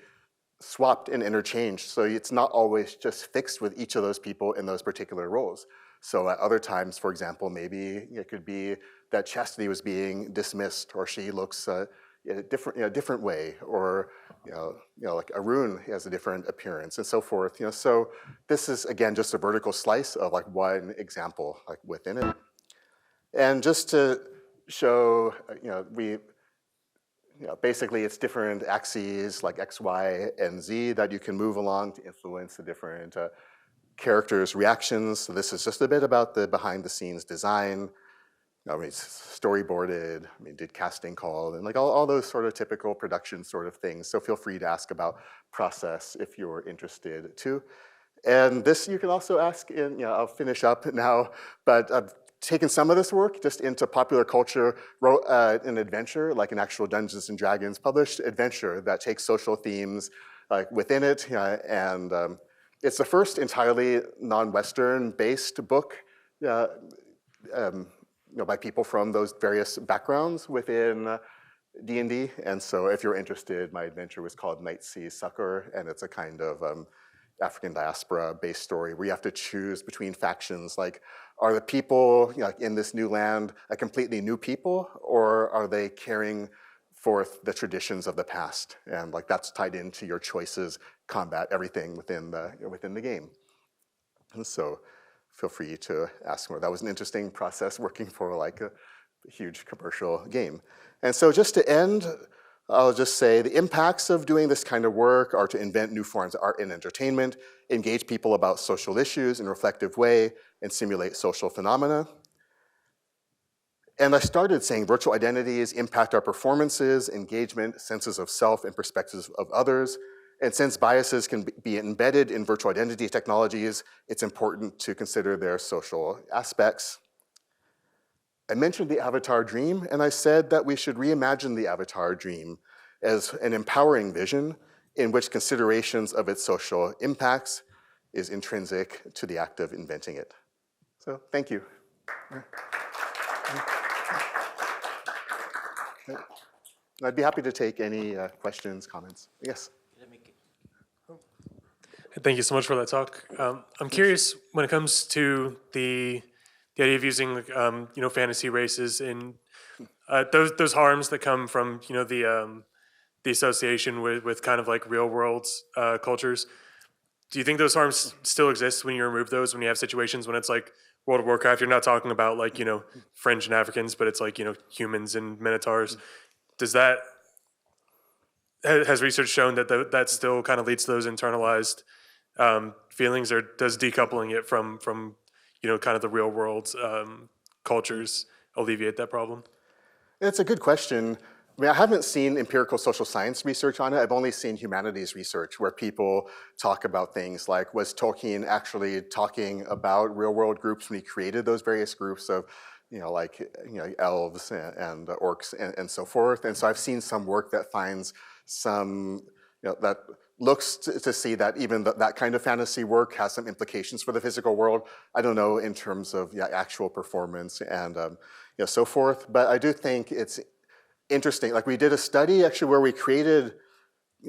swapped and interchanged. So it's not always just fixed with each of those people in those particular roles. So at other times, for example, maybe it could be that Chastity was being dismissed, or she looks in a different way, or like Arun has a different appearance, and so forth. So this is again just a vertical slice of like one example like within it. And just to show, basically it's different axes like X, Y, and Z that you can move along to influence the different characters' reactions. So this is just a bit about the behind-the-scenes design. Storyboarded, did casting call, and like all those sort of typical production sort of things. So feel free to ask about process if you're interested too. And this you can also ask in, I'll finish up now, but I've taken some of this work just into popular culture, wrote an adventure, like an actual Dungeons and Dragons published adventure that takes social themes within it, and it's the first entirely non-Western based book by people from those various backgrounds within D&D. And so if you're interested, my adventure was called Night Sea Succor, and it's a kind of African diaspora-based story where you have to choose between factions. Like, are the people in this new land a completely new people, or are they carrying forth the traditions of the past? And like that's tied into your choices, combat, everything within the game. And so feel free to ask more. That was an interesting process working for like a huge commercial game. And so just to end, I'll just say the impacts of doing this kind of work are to invent new forms of art and entertainment, engage people about social issues in a reflective way, and simulate social phenomena. And I started saying virtual identities impact our performances, engagement, senses of self, and perspectives of others. And since biases can be embedded in virtual identity technologies, it's important to consider their social aspects. I mentioned the avatar dream, and I said that we should reimagine the avatar dream as an empowering vision in which considerations of its social impacts is intrinsic to the act of inventing it. So, thank you. I'd be happy to take any questions, comments. Yes? Thank you so much for that talk. I'm curious when it comes to the idea of using fantasy races and those harms that come from the association with kind of like real world cultures. Do you think those harms still exist when you remove those, when you have situations when it's like World of Warcraft? You're not talking about like French and Africans, but it's like humans and minotaurs. Does that has research shown that still kind of leads to those internalized feelings, or does decoupling it from kind of the real world cultures alleviate that problem? It's a good question. I haven't seen empirical social science research on it. I've only seen humanities research where people talk about things like, was Tolkien actually talking about real world groups when he created those various groups of elves and orcs and so forth. And so I've seen some work that finds some, that looks to see that even that kind of fantasy work has some implications for the physical world. I don't know in terms of actual performance and so forth, but I do think it's interesting. Like we did a study actually where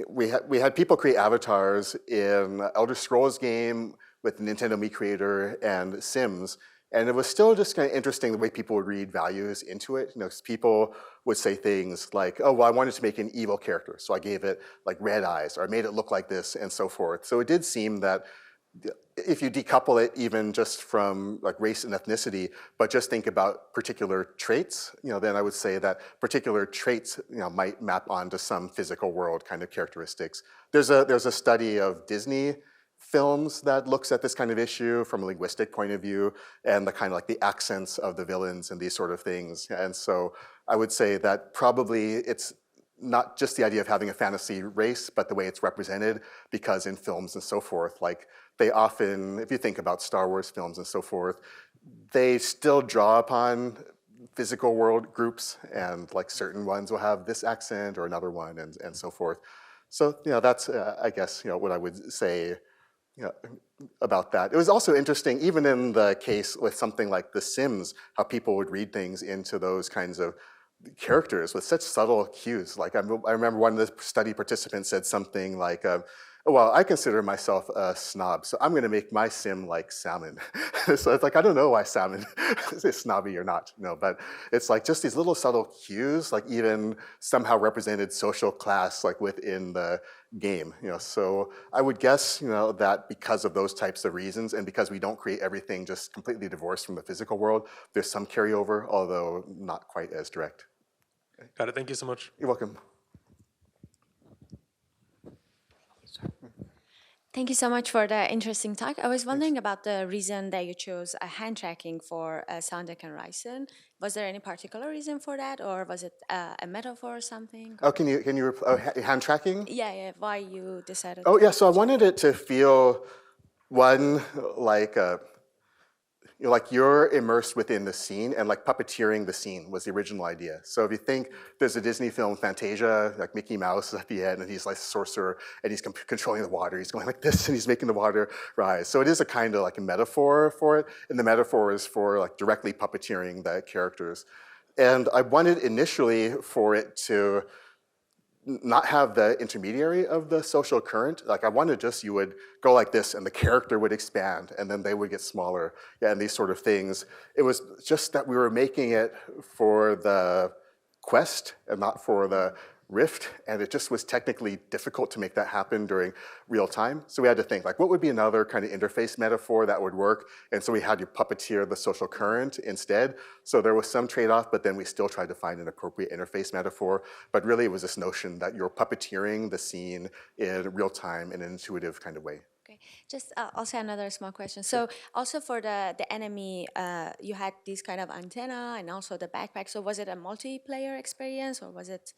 we had people create avatars in Elder Scrolls game with Nintendo Mii Creator and Sims. And it was still just kind of interesting the way people would read values into it. You know, 'cause people would say things like, oh, well, I wanted to make an evil character, so I gave it like red eyes, or I made it look like this, and so forth. So it did seem that if you decouple it even just from like race and ethnicity, but just think about particular traits, you know, then I would say that particular traits, you know, might map onto some physical world kind of characteristics. There's a study of Disney films that looks at this kind of issue from a linguistic point of view, and the kind of like the accents of the villains and these sort of things. And so I would say that probably it's not just the idea of having a fantasy race, but the way it's represented, because in films and so forth, like they often, if you think about Star Wars films and so forth, they still draw upon physical world groups, and like certain ones will have this accent or another one, and so forth. So, you know, that's, I guess, you know, what I would say, you know, about that. It was also interesting, even in the case with something like The Sims, how people would read things into those kinds of characters with such subtle cues. Like I remember one of the study participants said something like, well, I consider myself a snob, so I'm gonna make my sim like salmon. So it's like, I don't know why salmon is snobby or not, you know, but it's like just these little subtle cues, like even somehow represented social class like within the game, you know. So I would guess, you know, that because of those types of reasons, and because we don't create everything just completely divorced from the physical world, there's some carryover, although not quite as direct. Okay. Got it. Thank you so much. You're welcome. Thank you so much for the interesting talk. I was wondering about the reason that you chose a hand tracking for Soundek and Ryzen. Was there any particular reason for that, or was it a metaphor or something? Oh, can you hand tracking? Yeah, why you decided? Oh, yeah. So I wanted it to feel one like you know, like you're immersed within the scene, and like puppeteering the scene was the original idea. So if you think there's a Disney film, Fantasia, like Mickey Mouse is at the end, and he's like a sorcerer, and he's controlling the water. He's going like this, and he's making the water rise. So it is a kind of like a metaphor for it, and the metaphor is for like directly puppeteering the characters. And I wanted initially for it to not have the intermediary of the social current. Like I wanted just, you would go like this and the character would expand and then they would get smaller, yeah, and these sort of things. It was just that we were making it for the quest and not for the Rift, and it just was technically difficult to make that happen during real time. So we had to think, like, what would be another kind of interface metaphor that would work? And so we had to puppeteer the social current instead. So there was some trade-off, but then we still tried to find an appropriate interface metaphor. But really it was this notion that you're puppeteering the scene in real time in an intuitive kind of way. Okay, just also another small question. So also for the enemy, you had this kind of antenna and also the backpack. So was it a multiplayer experience, or was it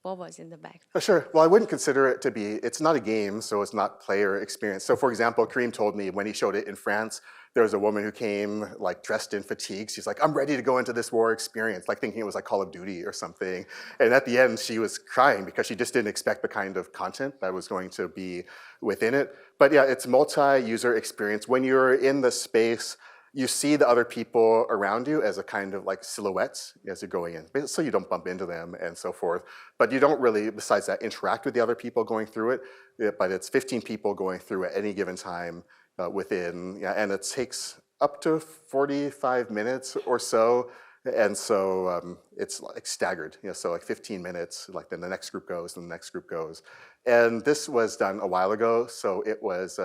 what was in the back? Oh, sure. Well, I wouldn't consider it to be, it's not a game, so it's not player experience. So for example, Kareem told me when he showed it in France, there was a woman who came like dressed in fatigues. She's like, I'm ready to go into this war experience, like thinking it was like Call of Duty or something. And at the end, she was crying because she just didn't expect the kind of content that was going to be within it. But yeah, it's multi-user experience. When you're in the space, you see the other people around you as a kind of like silhouettes as you're going in, so you don't bump into them and so forth. But you don't really, besides that, interact with the other people going through it. But it's 15 people going through at any given time within, yeah, and it takes up to 45 minutes or so. And so it's like staggered, you know, so like 15 minutes, like then the next group goes, and the next group goes. And this was done a while ago, so it was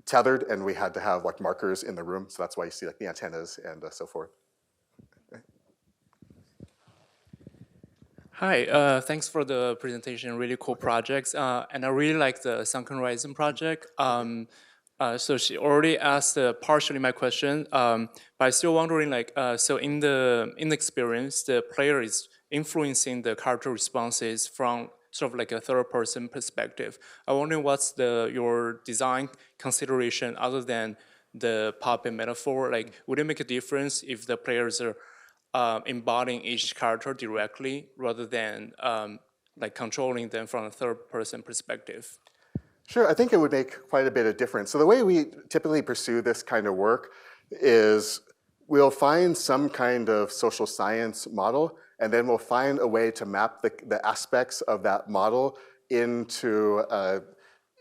tethered, and we had to have like markers in the room, so that's why you see like the antennas and so forth. Okay. Hi, thanks for the presentation, really cool projects. And I really like the Sunken Horizon project. So she already asked partially my question, but I'm still wondering, like, so in the experience, the player is influencing the character responses from sort of like a third-person perspective. I'm wondering what's your design consideration other than the puppet metaphor? Like, would it make a difference if the players are embodying each character directly rather than like controlling them from a third-person perspective? Sure, I think it would make quite a bit of difference. So the way we typically pursue this kind of work is we'll find some kind of social science model, and then we'll find a way to map the aspects of that model into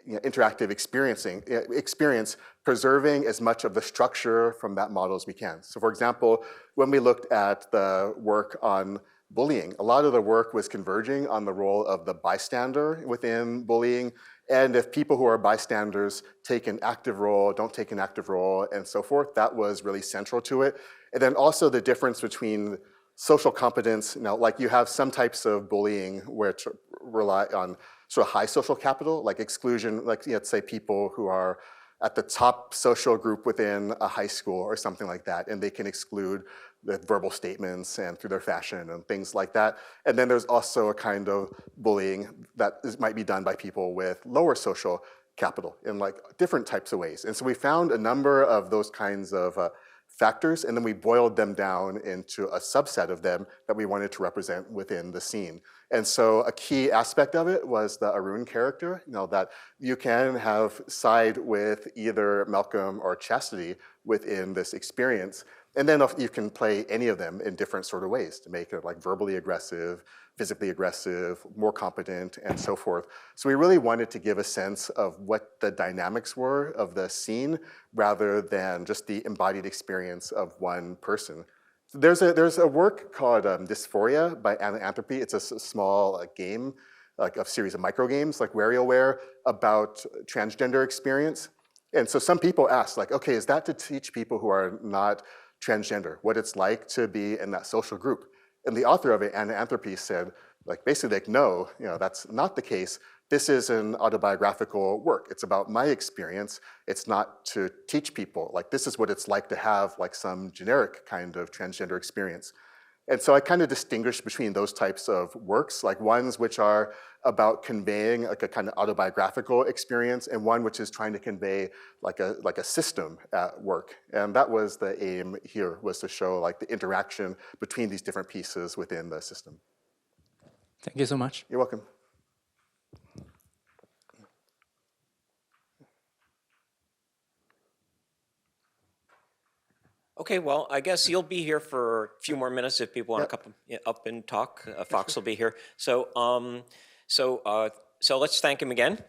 interactive experience preserving as much of the structure from that model as we can. So for example, when we looked at the work on bullying, a lot of the work was converging on the role of the bystander within bullying, and if people who are bystanders take an active role, don't take an active role, and so forth, that was really central to it. And then also the difference between social competence, like you have some types of bullying which rely on sort of high social capital, like exclusion, like let's say people who are at the top social group within a high school or something like that, and they can exclude the verbal statements and through their fashion and things like that. And then there's also a kind of bullying that might be done by people with lower social capital in like different types of ways. And so we found a number of those kinds of factors, and then we boiled them down into a subset of them that we wanted to represent within the scene. And so a key aspect of it was the Arun character, that you can have side with either Malcolm or Chastity within this experience. And then you can play any of them in different sort of ways to make it like verbally aggressive, physically aggressive, more competent, and so forth. So we really wanted to give a sense of what the dynamics were of the scene rather than just the embodied experience of one person. There's a work called Dysphoria by Anthropy. It's a small game, like a series of micro games like WarioWare about transgender experience. And so some people ask, like, okay, is that to teach people who are not transgender what it's like to be in that social group? And the author of it, Anthropy, said, like, basically, like, no, that's not the case. This is an autobiographical work. It's about my experience. It's not to teach people, like, this is what it's like to have like some generic kind of transgender experience. And so I kind of distinguish between those types of works, like ones which are about conveying like a kind of autobiographical experience, and one which is trying to convey like a system at work. And that was the aim here, was to show like the interaction between these different pieces within the system. Thank you so much. You're welcome. Okay, well, I guess you'll be here for a few more minutes if people want to come up and talk. Fox will be here. So let's thank him again.